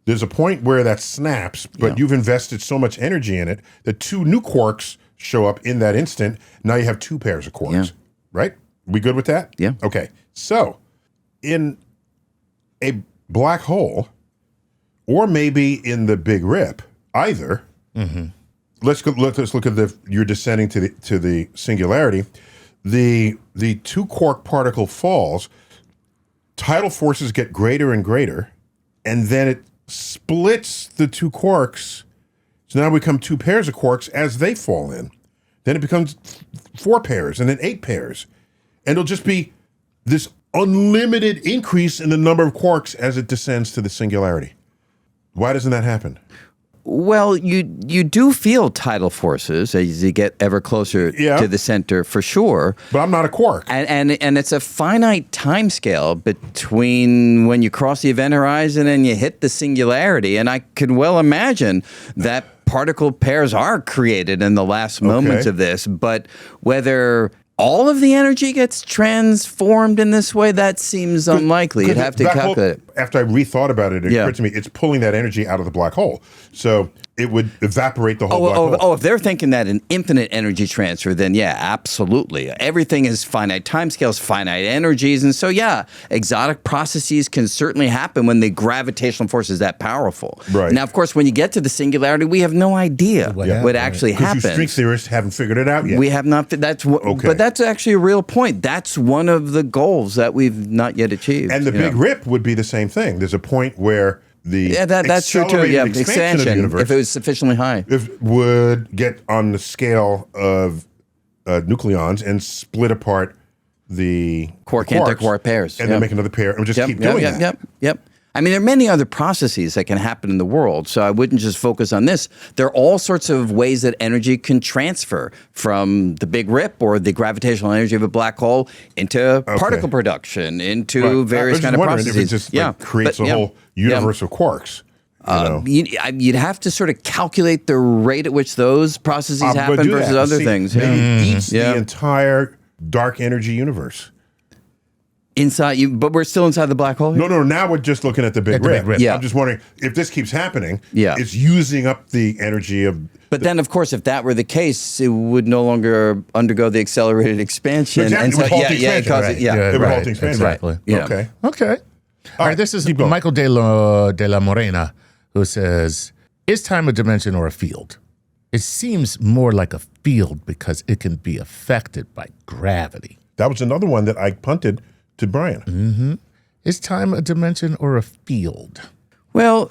There's a point where that snaps, but you've invested so much energy in it that two new quarks show up in that instant. Now you have two pairs of quarks, right? We good with that? Yeah. Okay. So in a black hole, or maybe in the Big Rip, either, let's look at you're descending to the singularity. The two quark particle falls, tidal forces get greater and greater, and then it splits the two quarks. So now we become two pairs of quarks as they fall in. Then it becomes 4 pairs and then 8 pairs. And it'll just be this unlimited increase in the number of quarks as it descends to the singularity. Why doesn't that happen? Well, you do feel tidal forces as you get ever closer to the center, for sure. But I'm not a quark. And it's a finite time scale between when you cross the event horizon and you hit the singularity. And I could well imagine that particle pairs are created in the last moments of this. But whether all of the energy gets transformed in this way, that seems unlikely. You'd have to calculate it. After I rethought about it, it occurred to me it's pulling that energy out of the black hole. So it would evaporate the whole black hole. Oh, if they're thinking that an infinite energy transfer, then yeah, absolutely. Everything is finite timescales, finite energies. And so, yeah, exotic processes can certainly happen when the gravitational force is that powerful. Right. Now, of course, when you get to the singularity, we have no idea what actually happens. Because you string theorists haven't figured it out yet. We have not. But that's actually a real point. That's one of the goals that we've not yet achieved. And the Big Rip would be the same thing. There's a point where the that's true too. Yeah, expansion of the universe, if it was sufficiently high, would get on the scale of nucleons and split apart the quark-antiquark pairs, and then make another pair and just keep doing that. Yep. I mean, there are many other processes that can happen in the world, so I wouldn't just focus on this. There are all sorts of ways that energy can transfer from the Big Rip or the gravitational energy of a black hole into particle production, into various kind of processes. If it just creates a whole universe of quarks. You'd have to sort of calculate the rate at which those processes happen versus other things. Maybe it eats the entire dark energy universe. Inside but we're still inside the black hole here? No, now we're just looking at the Big Rip. Yeah. I'm just wondering if this keeps happening, it's using up the energy of... But then, of course, if that were the case, it would no longer undergo the accelerated expansion. Exactly. And It would halt the expansion. It would halt the expansion. Exactly. Yeah. Okay. All right, this is Michael de la Morena, who says, is time a dimension or a field? It seems more like a field because it can be affected by gravity. That was another one that I punted to Brian. Mm-hmm. Is time a dimension or a field? Well,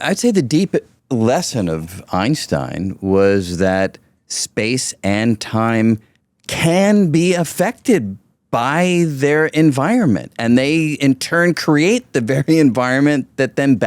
I'd say the deep lesson of Einstein was that space and time can be affected by their environment, and they in turn create the very environment that then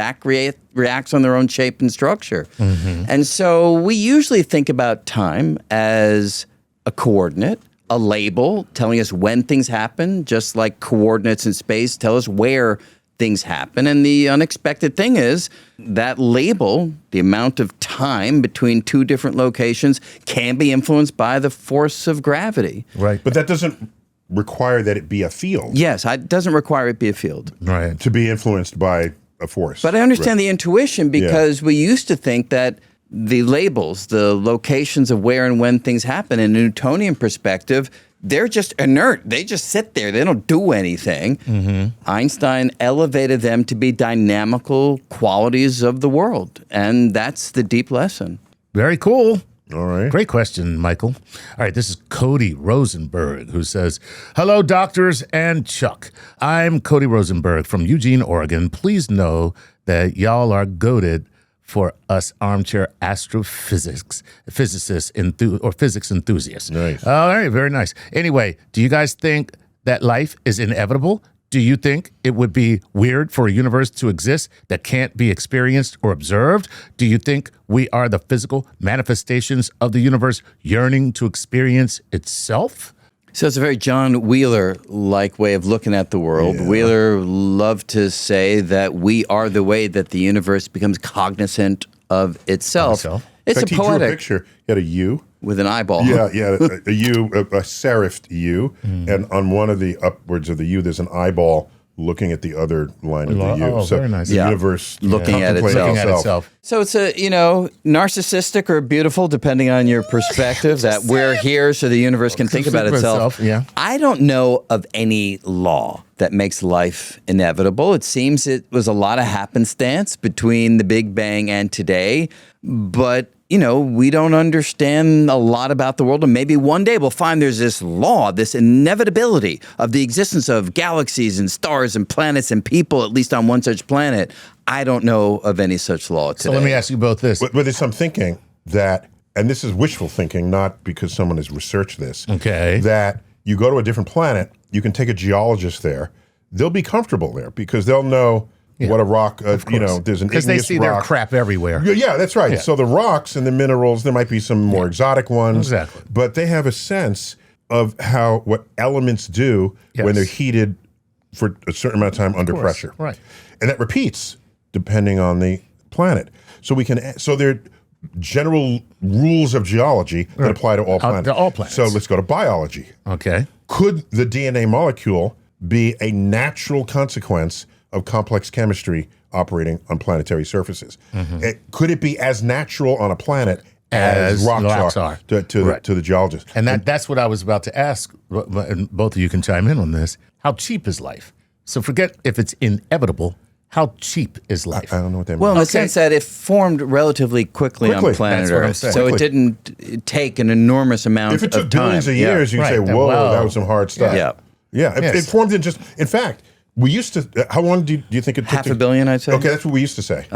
reacts on their own shape and structure. Mm-hmm. And so we usually think about time as a coordinate, a label telling us when things happen, just like coordinates in space tell us where things happen. And the unexpected thing is that label, the amount of time between two different locations, can be influenced by the force of gravity. Right. But that doesn't require that it be a field. Yes, it doesn't require it be a field. Right. To be influenced by a force. But I understand the intuition because we used to think that the labels, the locations of where and when things happen in a Newtonian perspective, they're just inert. They just sit there. They don't do anything. Mm-hmm. Einstein elevated them to be dynamical qualities of the world. And that's the deep lesson. Very cool. All right. Great question, Michael. All right, this is Cody Rosenberg, who says, hello, doctors and Chuck. I'm Cody Rosenberg from Eugene, Oregon. Please know that y'all are goated for us armchair physicists or physics enthusiasts. Nice. All right, very nice. Anyway, do you guys think that life is inevitable? Do you think it would be weird for a universe to exist that can't be experienced or observed? Do you think we are the physical manifestations of the universe yearning to experience itself? So it's a very John Wheeler-like way of looking at the world. Yeah. Wheeler loved to say that we are the way that the universe becomes cognizant of itself. It's in fact, a he drew poetic a picture. He had a U. with an eyeball. Yeah, a U, a serifed U, and on one of the upwards of the U, there's an eyeball looking at the other line of the U. Oh, so very nice. the universe Looking at itself. So it's a, narcissistic or beautiful, depending on your perspective, that we're here so the universe can think about itself. Yeah. I don't know of any law that makes life inevitable. It seems it was a lot of happenstance between the Big Bang and today, but we don't understand a lot about the world, and maybe one day we'll find there's this law, this inevitability of the existence of galaxies and stars and planets and people, at least on one such planet. I don't know of any such law today. So let me ask you both this. But there's some thinking that, and this is wishful thinking, not because someone has researched this, that you go to a different planet, you can take a geologist there, they'll be comfortable there because they'll know what a rock, there's an igneous rock. Because they see their crap everywhere. Yeah, that's right. Yeah. So the rocks and the minerals, there might be some more exotic ones. Exactly. But they have a sense of what elements do when they're heated for a certain amount of time under pressure. Right. And that repeats depending on the planet. So there are general rules of geology that apply to all planets. To all planets. So let's go to biology. Okay. Could the DNA molecule be a natural consequence of complex chemistry operating on planetary surfaces? Could it be as natural on a planet as rocks are to the geologist? And that's what I was about to ask, and both of you can chime in on this. How cheap is life? So forget if it's inevitable. How cheap is life? I don't know what that means. Well, in the sense that it formed relatively quickly on planet That's what I'm Earth. saying. So it didn't take an enormous amount of time. If it took billions of years, you say, whoa, that was some hard stuff. Yeah. It formed in fact, we used to, how long do you think it took? 500 million, I'd say. Okay, that's what we used to say.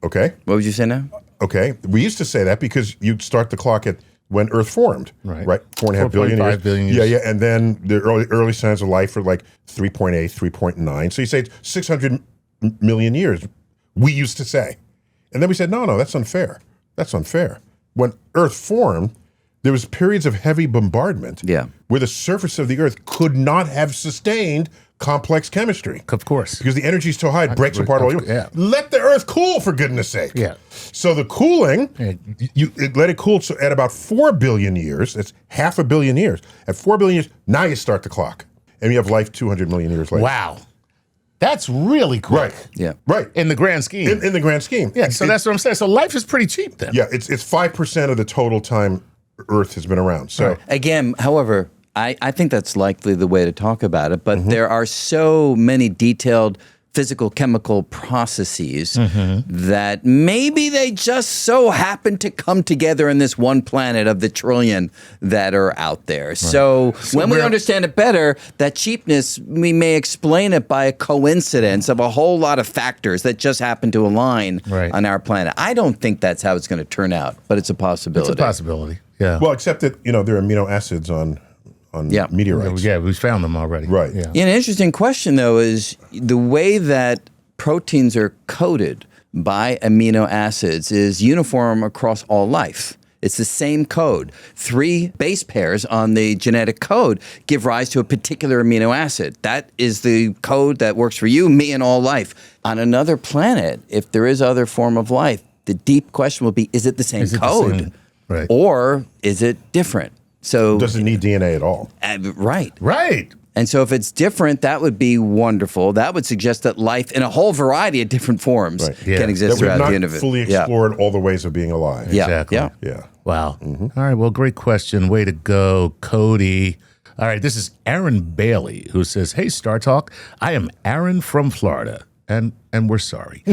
Okay. What would you say now? Okay. We used to say that because you'd start the clock at when Earth formed. Right? 4.5 billion years. 4.5 billion years. Yeah. And then the early signs of life were like 3.8, 3.9. So you say 600 million years, we used to say. And then we said, no, that's unfair. That's unfair. When Earth formed, there was periods of heavy bombardment where the surface of the Earth could not have sustained complex chemistry. Of course. Because the energy is so high, it breaks apart all you. Yeah. Let the Earth cool, for goodness sake. Yeah. So the cooling, it let it cool at about 4 billion years. That's half a billion years. At 4 billion years, now you start the clock. And you have life 200 million years later. Wow. That's really quick. Right. Yeah. Right. In the grand scheme. In the grand scheme. Yeah, so that's what I'm saying. So life is pretty cheap then. Yeah, it's 5% of the total time Earth has been around. So Again, however, I think that's likely the way to talk about it, but there are so many detailed physical chemical processes that maybe they just so happen to come together in this one planet of the trillion that are out there. Right. So when we understand it better, that cheapness, we may explain it by a coincidence of a whole lot of factors that just happen to align on our planet. I don't think that's how it's going to turn out, but it's a possibility. It's a possibility. Yeah. Well, except that, there are amino acids on meteorites. Yeah, we found them already. Right. Yeah. An interesting question, though, is the way that proteins are coded by amino acids is uniform across all life. It's the same code. 3 base pairs on the genetic code give rise to a particular amino acid. That is the code that works for you, me, and all life. On another planet, if there is other form of life, the deep question will be, is it the same code? Right. Or is it different? So doesn't need DNA at all. Right. And so if it's different, that would be wonderful. That would suggest that life in a whole variety of different forms can exist throughout the universe. Fully explored all the ways of being alive. Exactly. Yeah. Wow. All right. Well, great question. Way to go, Cody. All right. This is Aaron Bailey, who says, "Hey, StarTalk. I am Aaron from Florida, and we're sorry."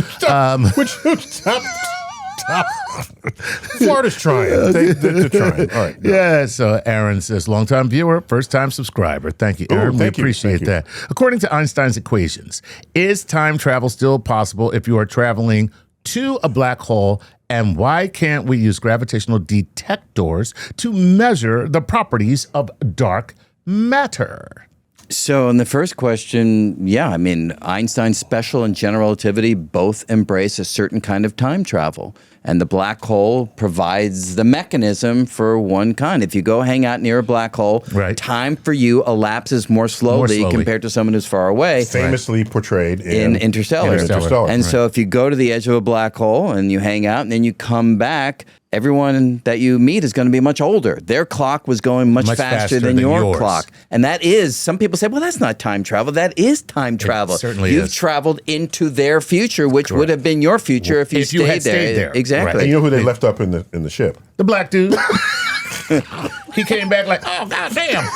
Florida's trying. They're trying. All right. Yeah. So Aaron says, longtime viewer, first-time subscriber. Thank you, Aaron. We appreciate that. According to Einstein's equations, is time travel still possible if you are traveling to a black hole? And why can't we use gravitational detectors to measure the properties of dark matter? So in the first question, Einstein's special and general relativity both embrace a certain kind of time travel. And the black hole provides the mechanism for one kind. If you go hang out near a black hole, time for you elapses more slowly compared to someone who's far away. Famously portrayed in Interstellar. And so if you go to the edge of a black hole and you hang out and then you come back, everyone that you meet is going to be much older. Their clock was going much faster than your clock. And that is, some people say, well, that's not time travel. That is time travel. It certainly You've traveled into their future, which would have been your future if you had stayed there. Exactly. And you know who they left up in the ship? The black dude. He came back like, oh, goddamn.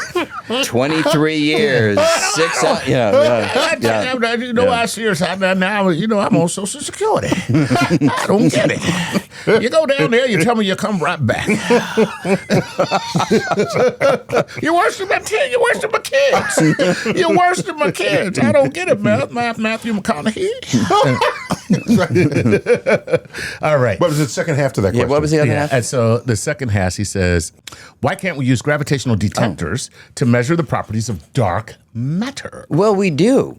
23 years. 6 hours. I seriously, now, I'm on Social Security. I don't get it. You go down there, you tell me you come right back. You're worse than my kids. You're worse than my kids. You're worse than my kids. I don't get it, Matthew McConaughey. All right. What was the second half to that question? What was the other half? And so the second half, he says, why can't we use gravitational detectors to measure the properties of dark matter? Well, we do.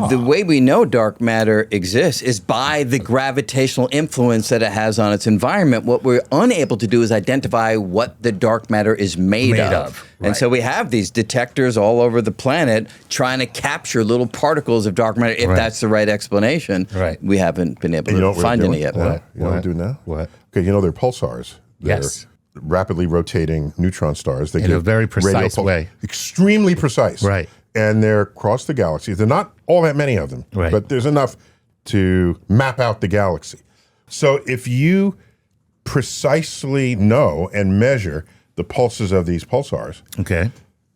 The way we know dark matter exists is by the gravitational influence that it has on its environment. What we're unable to do is identify what the dark matter is made of. Right. And so we have these detectors all over the planet trying to capture little particles of dark matter, if that's the right explanation. Right. We haven't been able to find any yet. You know what we're doing now? What? Okay, they're pulsars. They're rapidly rotating neutron stars. They in a very precise way. Extremely precise. Right. And they're across the galaxy. There are not all that many of them, but there's enough to map out the galaxy. So if you precisely know and measure the pulses of these pulsars,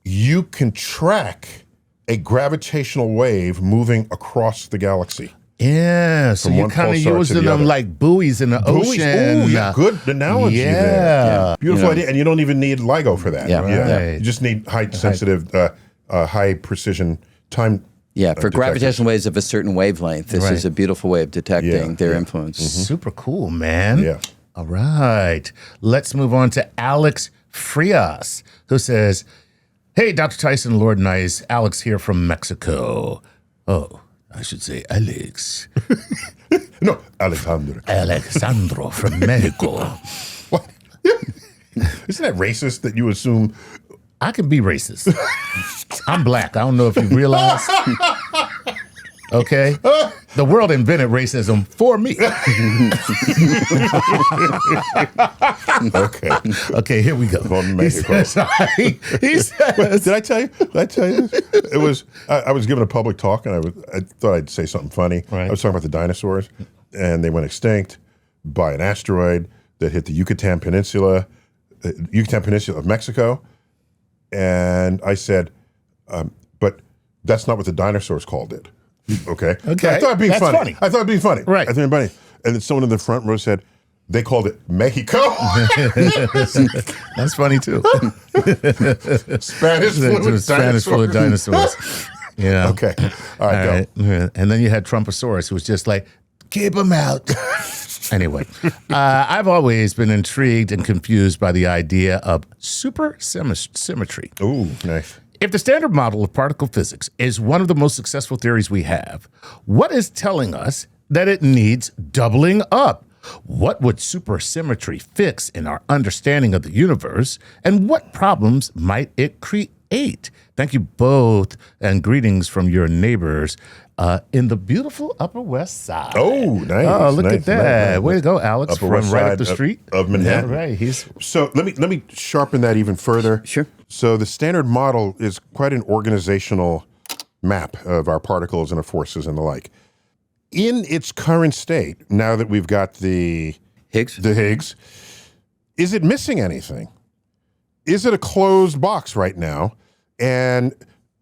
you can track a gravitational wave moving across the galaxy. Yeah, so you're kind of using them like buoys in the ocean. Oh, yeah, good analogy there. Beautiful idea. And you don't even need LIGO for that. Right. You just need high-sensitive, high-precision time. Yeah, for gravitational waves of a certain wavelength, this is a beautiful way of detecting their influence. Super cool, man. Yeah. All right. Let's move on to Alex Frias, who says, hey, Dr. Tyson, Lord Nice, Alex here from Mexico. Oh, I should say Alex. No, Alejandro from Mexico. What? Isn't that racist that you assume? I can be racist. I'm black. I don't know if you realize. Okay? The world invented racism for me. Okay, here we go. He says, Did I tell you? It was, I was giving a public talk, and I thought I'd say something funny. Right. I was talking about the dinosaurs, and they went extinct by an asteroid that hit the Yucatan Peninsula of Mexico. And I said, but that's not what the dinosaurs called it. Okay. Okay. I thought it'd be That's funny. I thought it'd be funny. Right. I thought it'd be funny. And then someone in the front row said, they called it Mexico. That's funny too. Spanish full of dinosaurs. Yeah. Okay. All right, go. And then you had Trumposaurus, who was just like, keep them out. Anyway, I've always been intrigued and confused by the idea of supersymmetry. Ooh, nice. If the standard model of particle physics is one of the most successful theories we have, what is telling us that it needs doubling up? What would supersymmetry fix in our understanding of the universe, and what problems might it create? Thank you both, and greetings from your neighbors in the beautiful Upper West Side. Oh, nice. Oh, look nice, at that. nice. Way to go, Alex, Upper from West right up Side the street. of Manhattan. Yeah, right. So let me sharpen that even further. Sure. So the standard model is quite an organizational map of our particles and our forces and the like. In its current state, now that we've got the Higgs, is it missing anything? Is it a closed box right now? And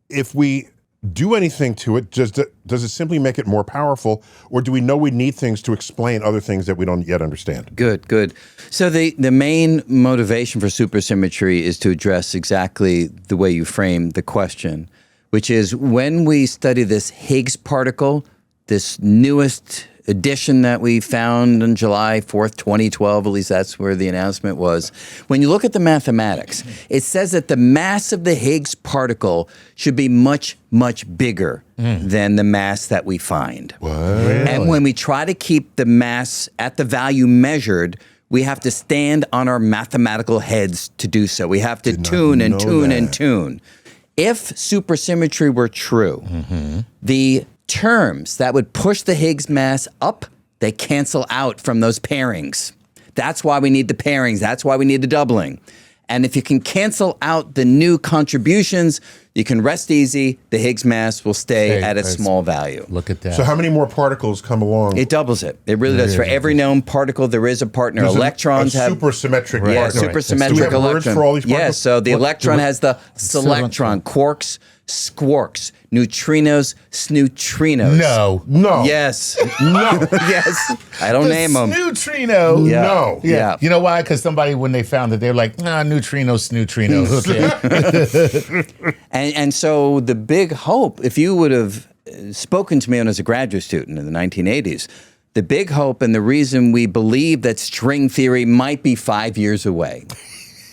if we do anything to it, does it simply make it more powerful, or do we know we need things to explain other things that we don't yet understand? Good. So the main motivation for supersymmetry is to address exactly the way you framed the question, which is when we study this Higgs particle, this newest addition that we found on July 4th, 2012, at least that's where the announcement was. When you look at the mathematics, it says that the mass of the Higgs particle should be much, much bigger than the mass that we find. What? Really? And when we try to keep the mass at the value measured, we have to stand on our mathematical heads to do so. We have to tune and tune and tune. If supersymmetry were true, the terms that would push the Higgs mass up, they cancel out from those pairings. That's why we need the pairings. That's why we need the doubling. And if you can cancel out the new contributions, you can rest easy. The Higgs mass will stay at a small value. Look at that. So how many more particles come along? It doubles it. It really does. For every known particle, there is a partner. There's Electrons a have supersymmetric Yeah, particle. supersymmetric Do we have electron. words for all these particles? Yes, so the electron has the selectron, quarks, squarks, neutrinos, sneutrinos. No. Yes. No. Yes. I don't name them. Neutrino. Yeah. No. Yeah. You know why? Because somebody, when they found it, they're like, neutrino, sneutrino. Okay. And so the big hope, if you would have spoken to me when I was a graduate student in the 1980s, the big hope and the reason we believed that string theory might be 5 years away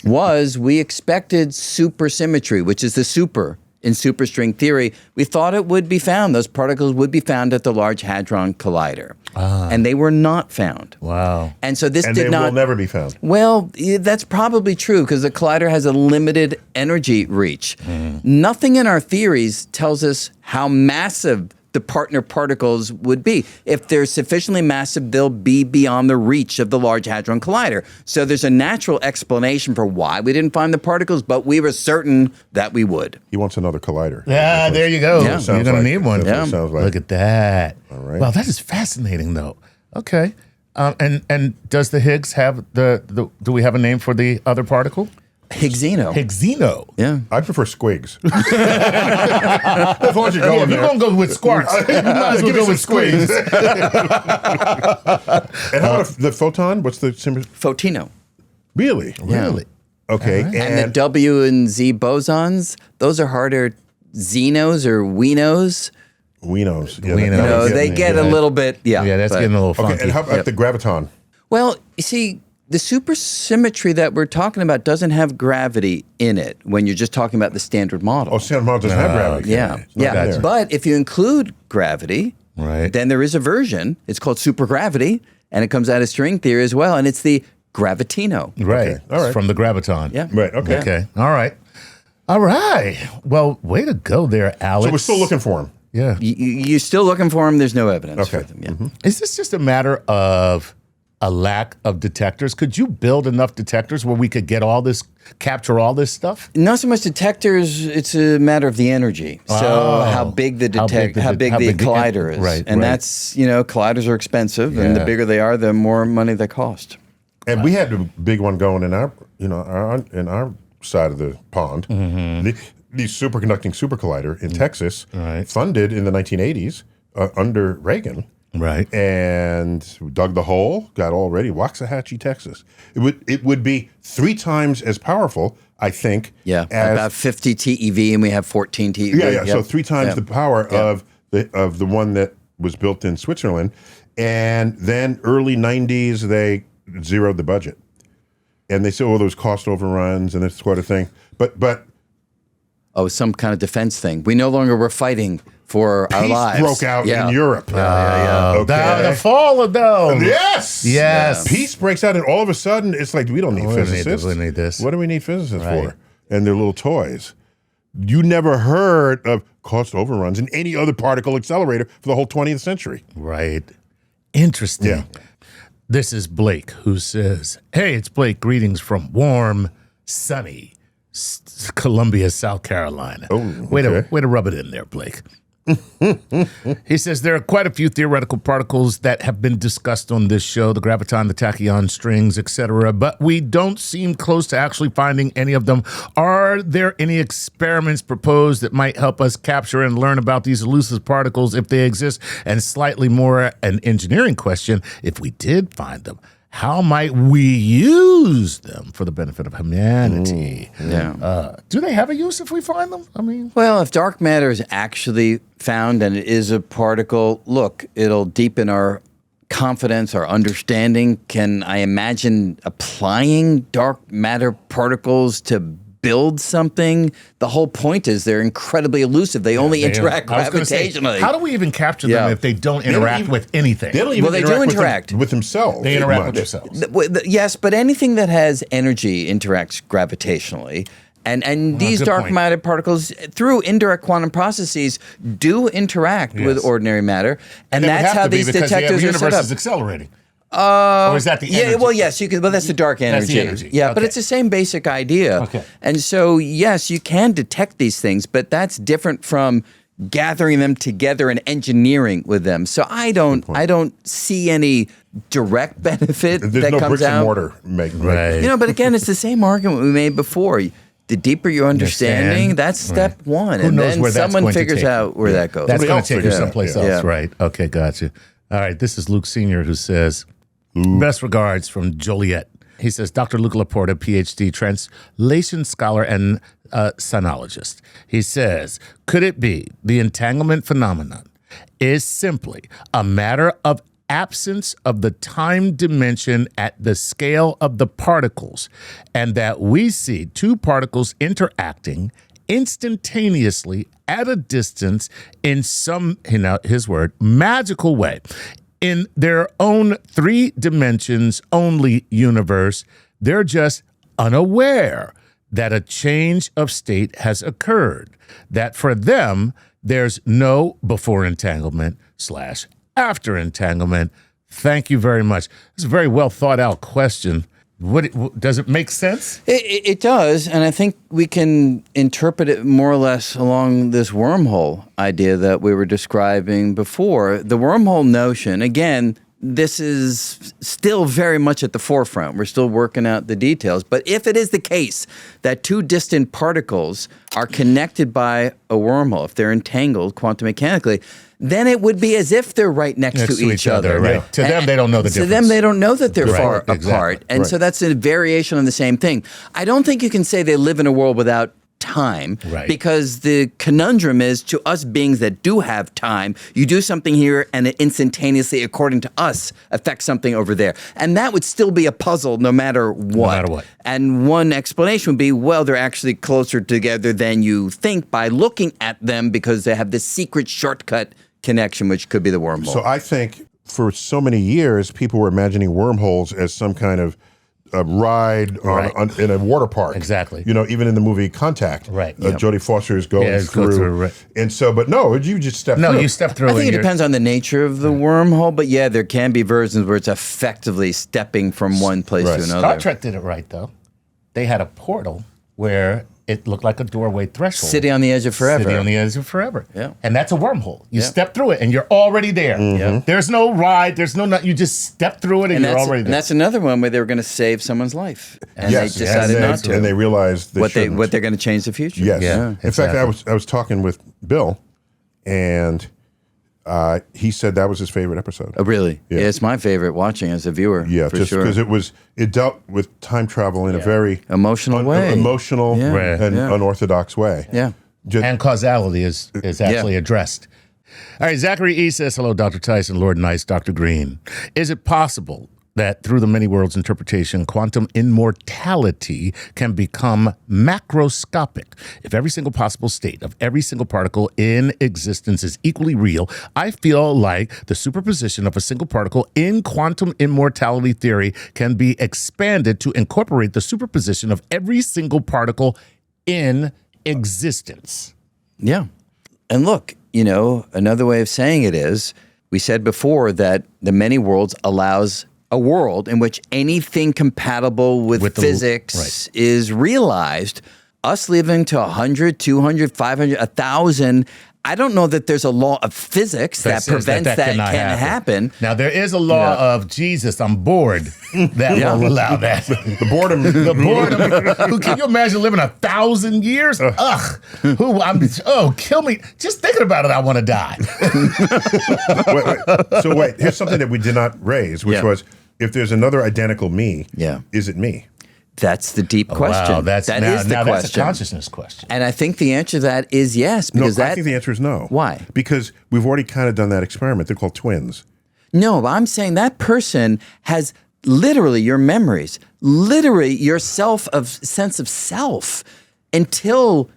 was we expected supersymmetry, which is the super in superstring theory. We thought it would be found. Those particles would be found at the Large Hadron Collider. And they were not found. Wow. And so this And did they not... will never be found. Well, that's probably true because the collider has a limited energy reach. Nothing in our theories tells us how massive the partner particles would be. If they're sufficiently massive, they'll be beyond the reach of the Large Hadron Collider. So there's a natural explanation for why we didn't find the particles, but we were certain that we would. He wants another collider. Yeah, there you go. Yeah. You're Sounds going like to need it. one. That's what it sounds like. Look at that. All right. Wow, that is fascinating, though. Okay. And does the Higgs have do we have a name for the other particle? Higgsino. Higgsino. Yeah. I prefer squigs. As long as you're going If you're there. going to go with squarks, you might as well Give me go with some squigs. And how about the photon? What's the symbol? Photino. Really? Really? Okay. And the W and Z bosons, those are harder. Xenos or Wenos. Wenos. Yeah, Wenos. They get a little bit, Yeah, that's but- getting a little funky. Okay, and how about the graviton? Well, you see, the supersymmetry that we're talking about doesn't have gravity in it when you're just talking about the standard model. Oh, standard model doesn't have gravity. Yeah, yeah. But if you include gravity, then there is a version. It's called supergravity, and it comes out of string theory as well, and it's the gravitino. Right. Okay. All right. It's from the graviton. Yeah. Right. Okay. Yeah. Okay. All right. All right. Well, way to go there, Alex. So we're still looking for him. Yeah. You're still looking for them. There's no evidence for them. Yeah. Is this just a matter of a lack of detectors? Could you build enough detectors where we could get all this, capture all this stuff? Not so much detectors, it's a matter of the energy. So how big the collider is. Right. And that's, colliders are expensive, and the bigger they are, the more money they cost. And we had a big one going in our, in our side of the pond. The superconducting super collider in Texas, funded in the 1980s under Reagan. Right. And dug the hole, got all ready. Waxahachie, Texas. It would be 3 times as powerful, I think. Yeah, about 50 TeV, and we have 14 TeV. Yeah. Yep. So 3 times the power of the one that was built in Switzerland. And then early 90s, they zeroed the budget. And they said, there was cost overruns and this sort of thing. But some kind of defense thing. We no longer were fighting for our lives. Peace broke out in Europe. The fall of those. Yes. Peace breaks out, and all of a sudden, it's like, we don't need physicists. We need this. What do we need physicists for? And their little toys. You never heard of cost overruns in any other particle accelerator for the whole 20th century. Right. Interesting. Yeah. This is Blake, who says, hey, it's Blake. Greetings from warm, sunny Columbia, South Carolina. Oh, okay. Way to rub it in there, Blake. He says there are quite a few theoretical particles that have been discussed on this show, the graviton, the tachyon strings, etc., but we don't seem close to actually finding any of them. Are there any experiments proposed that might help us capture and learn about these elusive particles if they exist? And slightly more an engineering question, if we did find them, how might we use them for the benefit of humanity? Do they have a use if we find them? I mean, well, if dark matter is actually found and it is a particle, look, it'll deepen our confidence, our understanding. Can I imagine applying dark matter particles to build something? The whole point is they're incredibly elusive. They only interact gravitationally. How do we even capture them if they don't interact with anything? They don't even interact with themselves. They interact with themselves. Yes, but anything that has energy interacts gravitationally. And these dark matter particles, through indirect quantum processes, do interact with ordinary matter. And that's how these detectors the are set universe up. is accelerating. Or is that the energy? Yeah, well, yes, you can. Well, that's the dark energy. That's the energy. Yeah, but it's the same basic idea. Okay. And so, yes, you can detect these things, but that's different from gathering them together and engineering with them. So I don't see any direct benefit There's that no comes bricks out. and mortar making. Right. But again, it's the same argument we made before. The deeper your understanding, that's step one. Who and knows then where that's someone going to figures take out where that goes. That's going to else take you figures it out. someplace Yeah. else, right? Okay, gotcha. All right, this is Luke Sr. who says, best regards from Joliet. He says, Dr. Luca Laporta, PhD, translation scholar and sinologist. He says, could it be the entanglement phenomenon is simply a matter of absence of the time dimension at the scale of the particles, and that we see 2 particles interacting instantaneously at a distance in some, his word, magical way, in their own 3 dimensions only universe? They're just unaware that a change of state has occurred, that for them, there's no before entanglement / after entanglement. Thank you very much. It's a very well thought out question. Does it make sense? It does, and I think we can interpret it more or less along this wormhole idea that we were describing before. The wormhole notion, again, this is still very much at the forefront. We're still working out the details. But if it is the case that 2 distant particles are connected by a wormhole, if they're entangled quantum mechanically, then it would be as if they're right next to each other. Right. To them, they don't know the difference. To them, they don't know that they're far Exactly. apart. And Right. so that's a variation on the same thing. I don't think you can say they live in a world without time. Right. Because the conundrum is, to us beings that do have time, you do something here and it instantaneously, according to us, affects something over there. And that would still be a puzzle no matter what. No matter what. And one explanation would be, well, they're actually closer together than you think by looking at them, because they have this secret shortcut connection, which could be the wormhole. So I think for so many years, people were imagining wormholes as some kind of a ride in a water park. Exactly. You know, even in the movie Contact. Right. Jodie Foster is going through. Right. And so, but no, you just step through. No, you step through. I think it depends on the nature of the wormhole, but yeah, there can be versions where it's effectively stepping from one place to another. Star Trek did it right, though. They had a portal where it looked like a doorway threshold. City on the Edge of Forever. City on the Edge of Forever. Yeah. And that's a wormhole. You step through it and you're already there. Yeah. There's no ride. There's no, you just step through it and you're already there. And that's another one where they were going to save someone's life. And they decided not to. And they realized what they're going to change the future. Yes. Yeah, In fact, I was talking with Bill, and he said that was his favorite episode. Oh, really? Yeah. Yeah, it's my favorite watching as a viewer. Yeah, for just sure. because it dealt with time travel in a very Emotional way. emotional and unorthodox way. Yeah. And causality is actually addressed. All right, Zachary E. says, hello, Dr. Tyson, Lord Nice, Dr. Greene. Is it possible that through the many worlds interpretation, quantum immortality can become macroscopic? If every single possible state of every single particle in existence is equally real, I feel like the superposition of a single particle in quantum immortality theory can be expanded to incorporate the superposition of every single particle in existence. Yeah. And look, another way of saying it is, we said before that the many worlds allows a world in which anything compatible with physics is realized. Us living to 100, 200, 500, 1,000, I don't know that there's a law of physics that prevents that can happen. Now, there is a law of Jesus, I'm bored, that will allow that. The boredom. The boredom. Who, can you imagine living 1,000 years? Ugh. Kill me. Just thinking about it, I want to die. wait. So wait, here's something that we did not raise, which was, if there's another identical me, is it me? That's the deep question. Wow, that is the question. That's a consciousness question. And I think the answer to that is yes. Because I think the answer is no. Why? Because we've already kind of done that experiment. They're called twins. No, but I'm saying that person has literally your memories, literally your sense of self, until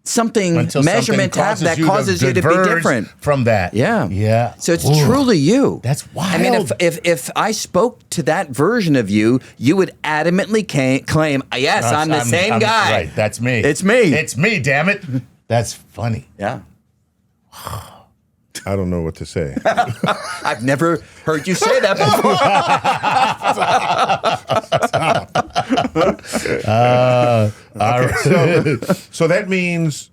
measurement happens that causes you to be different from that. Yeah. So it's truly you. That's wild. I mean, if I spoke to that version of you, you would adamantly claim, yes, I'm the same guy. Right, that's me. It's me. It's me, damn it. That's funny. Yeah. I don't know what to say. I've never heard you say that before. So that means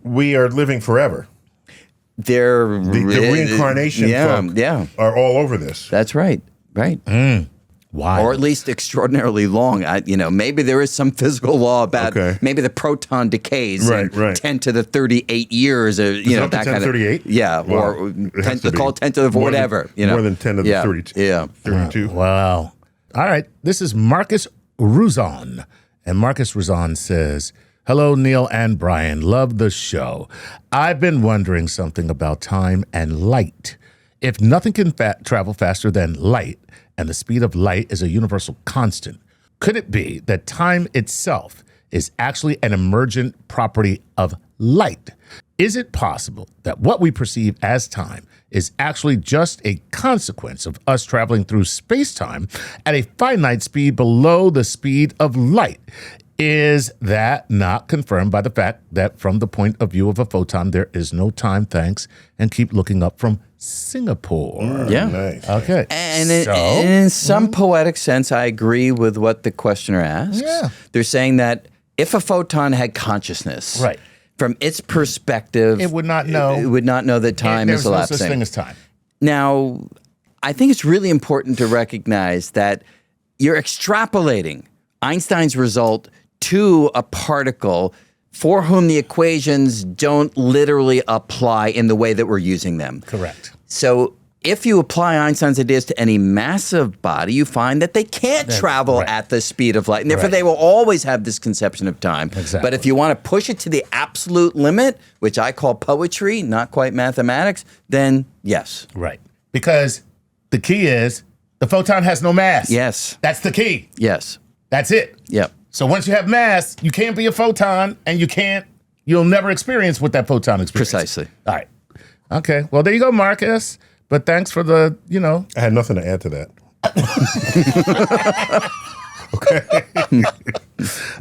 we are living forever. The reincarnation folk are all over this. That's right. Right. Why? Or at least extraordinarily long. Maybe there is some physical law about maybe the proton decays in 10 to the 38 years. That kind of 38. Yeah, wow. Or 10 to the whatever. More than 10 to the 32. Yeah. 32. Wow. All right. This is Marcus Ruzon. And Marcus Ruzon says, hello, Neil and Brian. Love the show. I've been wondering something about time and light. If nothing can travel faster than light, and the speed of light is a universal constant, could it be that time itself is actually an emergent property of light? Is it possible that what we perceive as time is actually just a consequence of us traveling through space-time at a finite speed below the speed of light? Is that not confirmed by the fact that from the point of view of a photon, there is no time, thanks, and keep looking up from Singapore? Yeah. Nice. Okay. And in some poetic sense, I agree with what the questioner asks. Yeah. They're saying that if a photon had consciousness, right, from its perspective, it would not know. It would not know that time is elapsing. There's no such thing as time. Now, I think it's really important to recognize that you're extrapolating Einstein's result to a particle for whom the equations don't literally apply in the way that we're using them. Correct. So if you apply Einstein's ideas to any massive body, you find that they can't travel at the speed of light. And therefore, they will always have this conception of time. Exactly. But if you want to push it to the absolute limit, which I call poetry, not quite mathematics, then yes. Right. Because the key is the photon has no mass. Yes. That's the key. Yes. That's it. Yep. So once you have mass, you can't be a photon, and you'll never experience what that photon experiences. Precisely. All right. Okay. Well, there you go, Marcus. But thanks for the, I had nothing to add to that. Okay.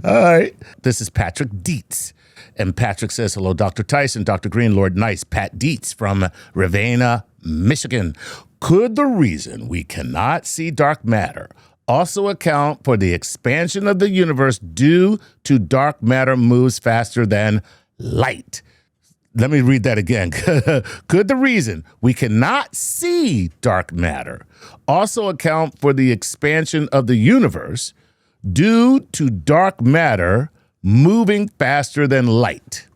All right. This is Patrick Dietz. And Patrick says, hello, Dr. Tyson, Dr. Greene, Lord Nice, Pat Dietz from Ravenna, Michigan. Could the reason we cannot see dark matter also account for the expansion of the universe due to dark matter moves faster than light? Let me read that again. Could the reason we cannot see dark matter also account for the expansion of the universe due to dark matter moving faster than light?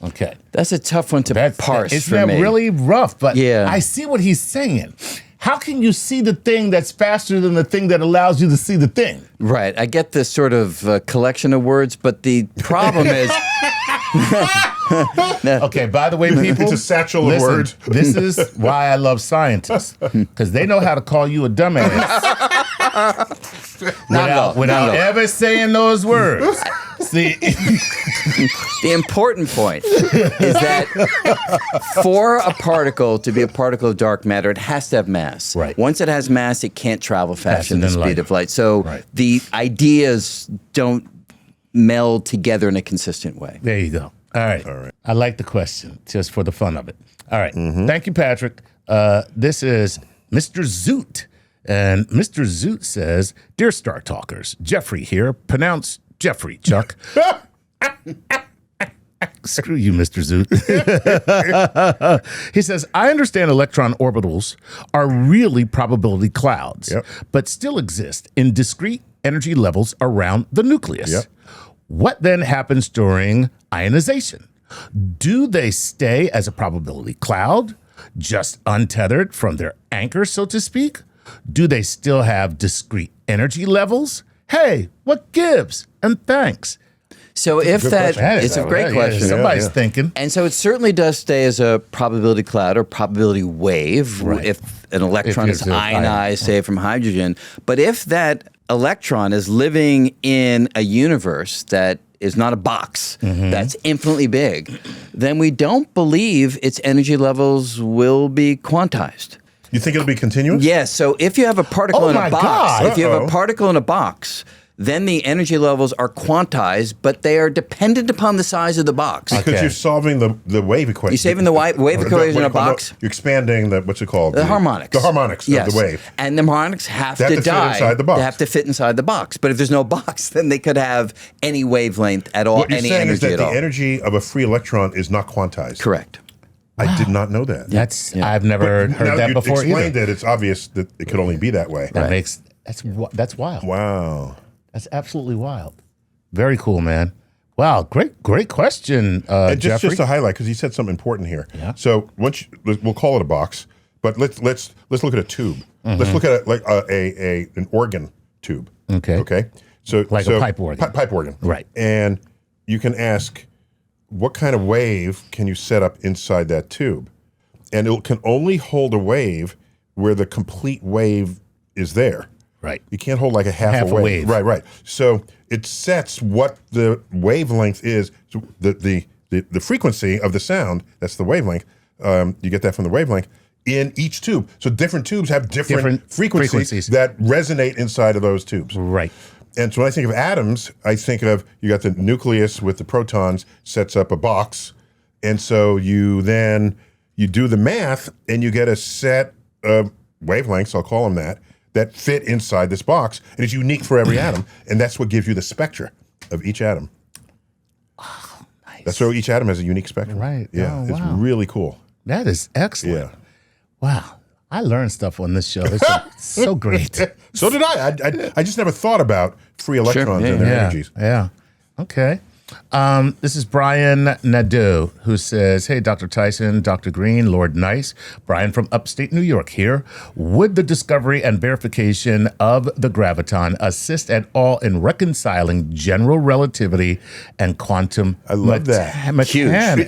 Okay. That's a tough one to parse It's for me. really rough, but Yeah. I see what he's saying. How can you see the thing that's faster than the thing that allows you to see the thing? Right. I get this sort of collection of words, but the problem is... Okay, by the way, people, It's a satchel of words. This is why I love scientists, because they know how to call you a dumbass without ever saying those words. See, The important point is that for a particle to be a particle of dark matter, it has to have mass. Right. Once it has mass, it can't travel faster than the than speed light. of light. So Right. the ideas don't meld together in a consistent way. there you go. All right. I like the question, just for the fun of it. All right. Thank you, Patrick. This is Mr. Zoot. And Mr. Zoot says, Dear Star Talkers, Jeffrey here. Pronounce Jeffrey, Chuck. Screw you, Mr. Zoot. He says, I understand electron orbitals are really probability clouds, but still exist in discrete energy levels around the nucleus. What then happens during ionization? Do they stay as a probability cloud, just untethered from their anchor, so to speak? Do they still have discrete energy levels? Hey, what gives? And thanks. So if it's a great question. Somebody's thinking. And so it certainly does stay as a probability cloud or probability wave if an electron is ionized, say, from hydrogen. But if that electron is living in a universe that is not a box that's infinitely big, then we don't believe its energy levels will be quantized. You think it'll be continuous? Yes. So if you have a particle in a box, if you have a particle in a box, then the energy levels are quantized, but they are dependent upon the size of the box. Because you're solving the wave equation. You're saving the wave equation in a box. You're expanding what's it called? The harmonics. The harmonics of the wave. And the harmonics have They to have to fit die. inside the box. They have to fit inside the box. But if there's no box, then they could have any wavelength at all, What you're any saying energy is that at the all. energy of a free electron is not quantized. Correct. I did not know that. I've never Now heard that you before explained either. it. It's obvious that it could only be that way. That's wild. Wow. That's absolutely wild. Very cool, man. Wow, great question, And Jeffrey. just to highlight, because you said something important here. Yeah. So we'll call it a box, but let's look at a tube. Let's look at it like an organ tube. Okay. Okay. So Like a pipe organ. Pipe organ. Right. And you can ask, what kind of wave can you set up inside that tube? And it can only hold a wave where the complete wave is there. Right. You can't hold like a half a wave. Right. So it sets what the wavelength is. So the frequency of the sound, that's the wavelength. You get that from the wavelength in each tube. So different tubes have different frequencies that resonate inside of those tubes. Right. And so when I think of atoms, I think of you got the nucleus with the protons sets up a box. And so you do the math and you get a set of wavelengths, I'll call them that fit inside this box. And it's unique for every atom. And that's what gives you the spectra of each atom. Oh, nice. That's so each atom has a unique spectrum. Right. Yeah. Oh, It's wow. really cool. That is excellent. Yeah. Wow. I learned stuff on this show. It's so great. So did I. I just never thought about free electrons and their energies. Yeah. Okay. This is Brian Nadeau, who says, hey, Dr. Tyson, Dr. Greene, Lord Nice, Brian from upstate New York here. Would the discovery and verification of the graviton assist at all in reconciling general relativity and quantum mechanics?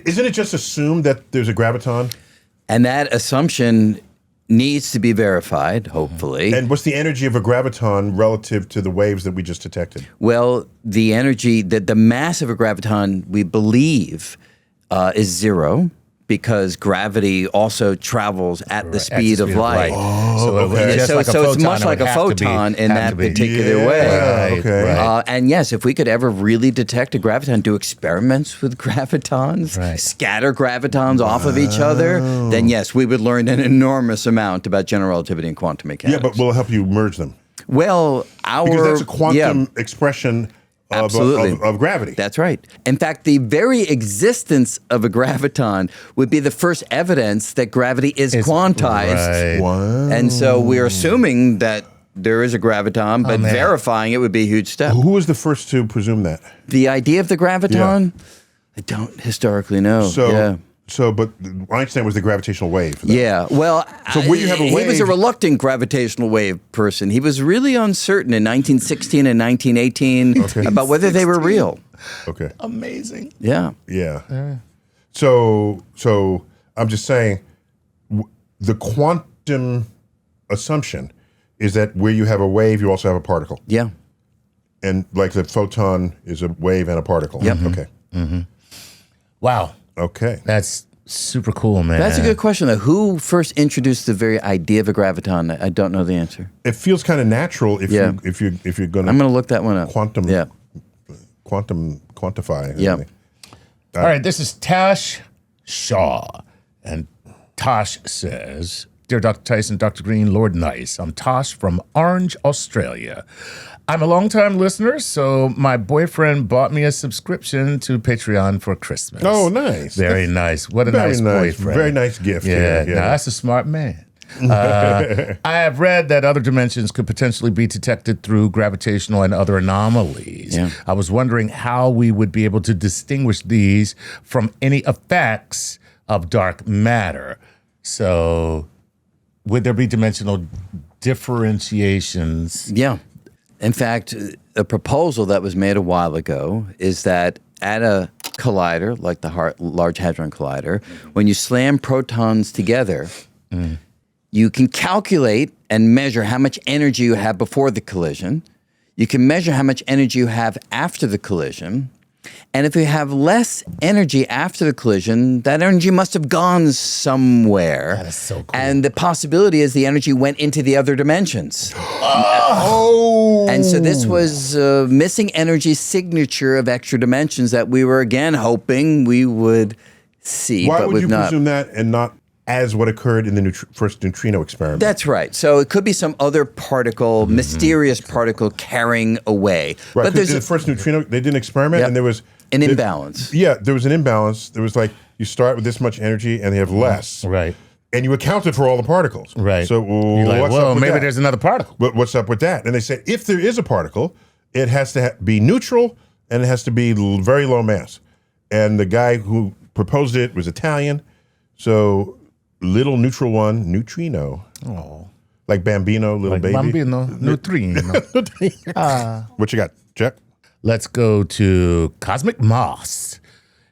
Isn't it just assumed that there's a graviton? And that assumption needs to be verified, hopefully. And what's the energy of a graviton relative to the waves that we just detected? Well, the energy, the mass of a graviton, we believe, is zero, because gravity also travels at the speed of light. So it's much like a photon in that particular way. Right. And yes, if we could ever really detect a graviton, do experiments with gravitons, scatter gravitons off of each other, then yes, we would learn an enormous amount about general relativity and quantum mechanics. Yeah, but will it help you merge them? Well, because that's a quantum expression of gravity. That's right. In fact, the very existence of a graviton would be the first evidence that gravity is quantized. Right. Wow. And so we're assuming that there is a graviton, but verifying it would be a huge step. Who was the first to presume that? The idea of the graviton? I don't historically know. But Einstein was the gravitational wave. For that. Yeah, well, so when you have a wave, he was a reluctant gravitational wave person. He was really uncertain in 1916 and 1918 about whether they were real. Okay. Amazing. Yeah. Yeah. So I'm just saying, the quantum assumption is that where you have a wave, you also have a particle. Yeah. And like the photon is a wave and a particle. Yep. Okay. Mm-hmm. Wow. Okay. That's super cool, man. That's a good question, though. Who first introduced the very idea of a graviton? I don't know the answer. It feels kind of natural if you're going to. I'm going to look that one up. Quantify. Yeah. All right. This is Tash Shaw, and Tosh says, Dear Dr. Tyson, Dr. Greene, Lord Nice, I'm Tosh from Orange, Australia. I'm a longtime listener, so my boyfriend bought me a subscription to Patreon for Christmas. Oh, nice. Very nice. What a nice boyfriend. Very nice gift. Yeah, no, that's a smart man. I have read that other dimensions could potentially be detected through gravitational and other anomalies. Yeah. I was wondering how we would be able to distinguish these from any effects of dark matter. So would there be dimensional differentiations? Yeah. In fact, a proposal that was made a while ago is that at a collider, like the Large Hadron Collider, when you slam protons together, you can calculate and measure how much energy you have before the collision. You can measure how much energy you have after the collision. And if you have less energy after the collision, that energy must have gone somewhere. That is so cool. And the possibility is the energy went into the other dimensions. And so this was missing energy signature of extra dimensions that we were again hoping we would see. Why but would you not. presume that and not as what occurred in the first neutrino experiment? That's right. So it could be some other particle, mysterious particle carrying away. Right, But there's the first neutrino, they did an experiment and there was an imbalance. Yeah, there was an imbalance. There was like, you start with this much energy and they have less. Right. And you accounted for all the particles. Right. So You're like, what's well, up with maybe that? there's another particle. But what's up with that? And they say, if there is a particle, it has to be neutral and it has to be very low mass. And the guy who proposed it was Italian. So little neutral one, neutrino. Oh. Like Bambino, little Like baby. Bambino, neutrino. What you got, Jack? Let's go to Cosmic Moss.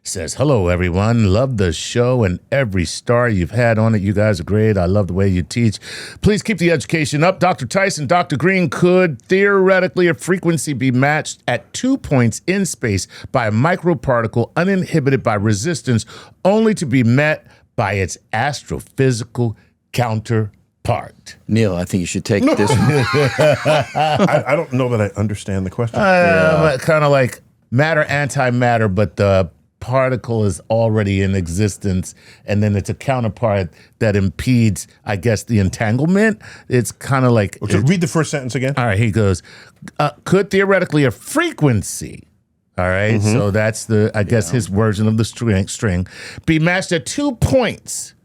Says, hello, everyone. Love the show and every star you've had on it. You guys are great. I love the way you teach. Please keep the education up. Dr. Tyson, Dr. Greene, could theoretically a frequency be matched at 2 points in space by a microparticle uninhibited by resistance, only to be met by its astrophysical counterpart? Neil, I think you should take this one. I don't know that I understand the question. Kind of like matter, antimatter, but the particle is already in existence, and then it's a counterpart that impedes, I guess, the entanglement. It's kind of like... So read the first sentence again. All right, he goes, could theoretically a frequency, all right, so that's the, I guess, his version of the string, be matched at 2 points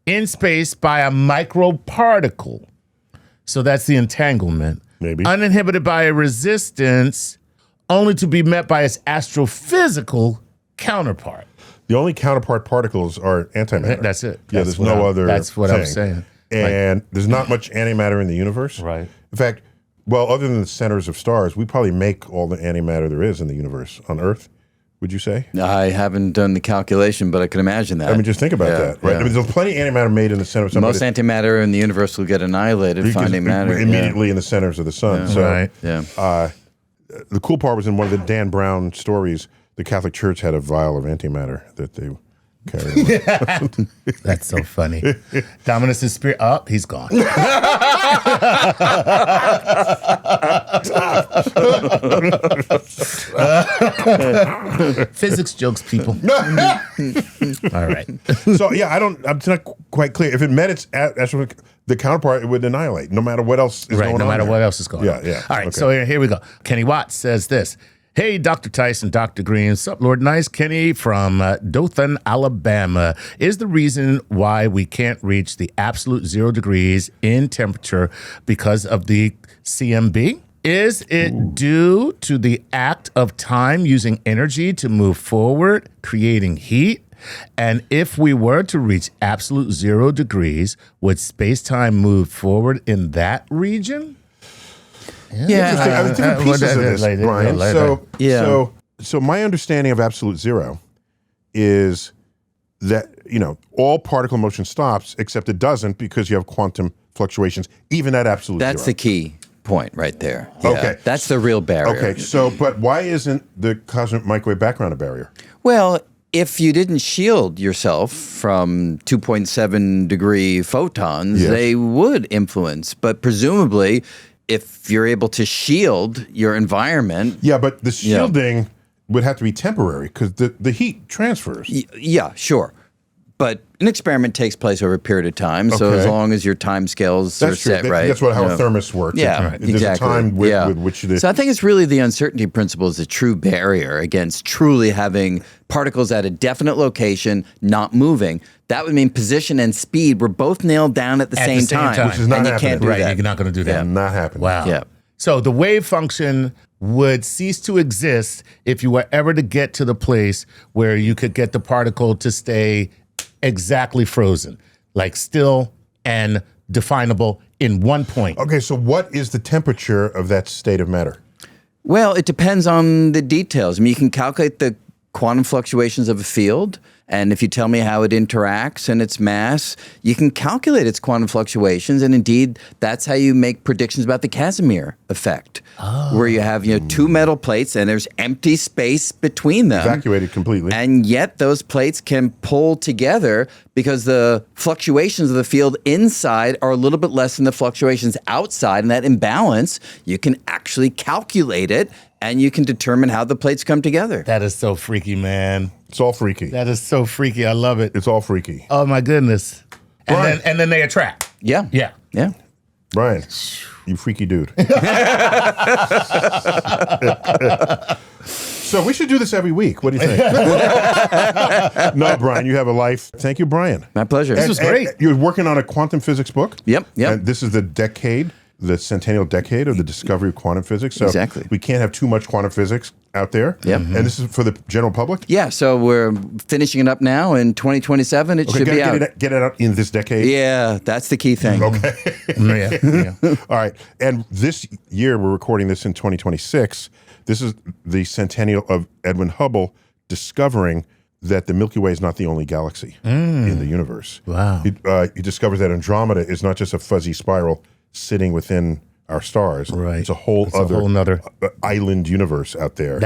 in space by a microparticle. So that's the entanglement. Maybe. Uninhibited by a resistance, only to be met by its astrophysical counterpart. The only counterpart particles are antimatter. That's it. Yeah, there's no other. That's what thing. I'm saying. And there's not much antimatter in the universe. Right. In fact, well, other than the centers of stars, we probably make all the antimatter there is in the universe on Earth. Would you say? I haven't done the calculation, but I can imagine that. I mean, just think about that, right? Yeah. I mean, there's plenty of antimatter made in the center of something. Most antimatter in the universe will get annihilated, finding matter. Immediately in the centers of the sun. So, Right. Yeah. the cool part was in one of the Dan Brown stories, the Catholic Church had a vial of antimatter that they carried. That's so funny. Dominus' spirit. Oh, he's gone. Physics jokes, people. All right. So yeah, I'm not quite clear. If it met its the counterpart, it would annihilate, no matter what else is going on. No matter there. what else is going on. Yeah. All right, Okay. so here we go. Kenny Watts says this. Hey, Dr. Tyson, Dr. Greene, sup, Lord Nice, Kenny from Dothan, Alabama. Is the reason why we can't reach the absolute 0 degrees in temperature because of the CMB? Is it due to the act of time using energy to move forward, creating heat? And if we were to reach absolute 0 degrees, would space-time move forward in that region? Different pieces of this, Brian. So my understanding of absolute zero is that, all particle motion stops, except it doesn't because you have quantum fluctuations, even at absolute zero. That's the key point right there. Yeah, Okay. That's the real barrier. Okay, but why isn't the cosmic microwave background a barrier? Well, if you didn't shield yourself from 2.7 degree photons, Yes. they would influence. But presumably, if you're able to shield your environment. Yeah, but the shielding would have to be temporary because the heat transfers. Yeah, sure. But an experiment takes place over a period of time. So Okay. as long as your time scales are That's true. set right. That's how a thermos works. Yeah, There's exactly. a time with which it is. So I think it's really the uncertainty principle is the true barrier against truly having particles at a definite location not moving. That would mean position and speed were both nailed down at the same time. Which is not and you happening. can't do Right, that. you're not going to do that. Not happening. Wow. Yeah. So the wave function would cease to exist if you were ever to get to the place where you could get the particle to stay exactly frozen, like still and definable in one point. Okay, so what is the temperature of that state of matter? Well, it depends on the details. I mean, you can calculate the quantum fluctuations of a field, and if you tell me how it interacts and its mass, you can calculate its quantum fluctuations, and indeed, that's how you make predictions about the Casimir effect, where you have two metal plates and there's empty space between them. Evacuated completely. And yet those plates can pull together because the fluctuations of the field inside are a little bit less than the fluctuations outside. And that imbalance, you can actually calculate it and you can determine how the plates come together. That is so freaky, man. It's all freaky. That is so freaky. I love it. It's all freaky. Oh my goodness. Brian. And then they attract. Yeah. Yeah. Yeah. Brian, you freaky dude. So we should do this every week. What do you think? No, Brian, you have a life. Thank you, Brian. My pleasure. This was great. And you're working on a quantum physics book? Yep. And this is the centennial decade of the discovery of quantum physics. So Exactly. we can't have too much quantum physics out there. Yep. And this is for the general public? Yeah, so we're finishing it up now. In 2027, it should be out. Get it out in this decade? Yeah, that's the key thing. Okay. Yeah. All right. And this year, we're recording this in 2026. This is the centennial of Edwin Hubble discovering that the Milky Way is not the only galaxy in the universe. Wow. He discovers that Andromeda is not just a fuzzy spiral sitting within our stars. Right. It's a whole It's a whole nother island universe out there.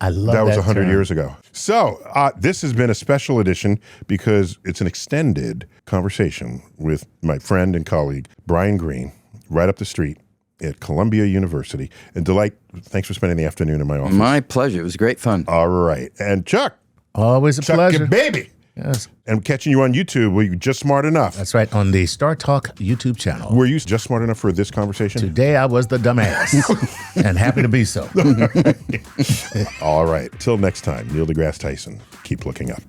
I love that. That was 100 term. years ago. So this has been a special edition because it's an extended conversation with my friend and colleague, Brian Greene, right up the street at Columbia University. And Delight, thanks for spending the afternoon in my office. My pleasure. It was great fun. All right. And Chuck. Always a Chuck, pleasure. your baby. Yes. And catching you on YouTube. Were you just smart enough? That's right, on the StarTalk YouTube channel. Were you just smart enough for this conversation? Today I was the dumbass, and happy to be so. All right. Till next time, Neil deGrasse Tyson. Keep looking up.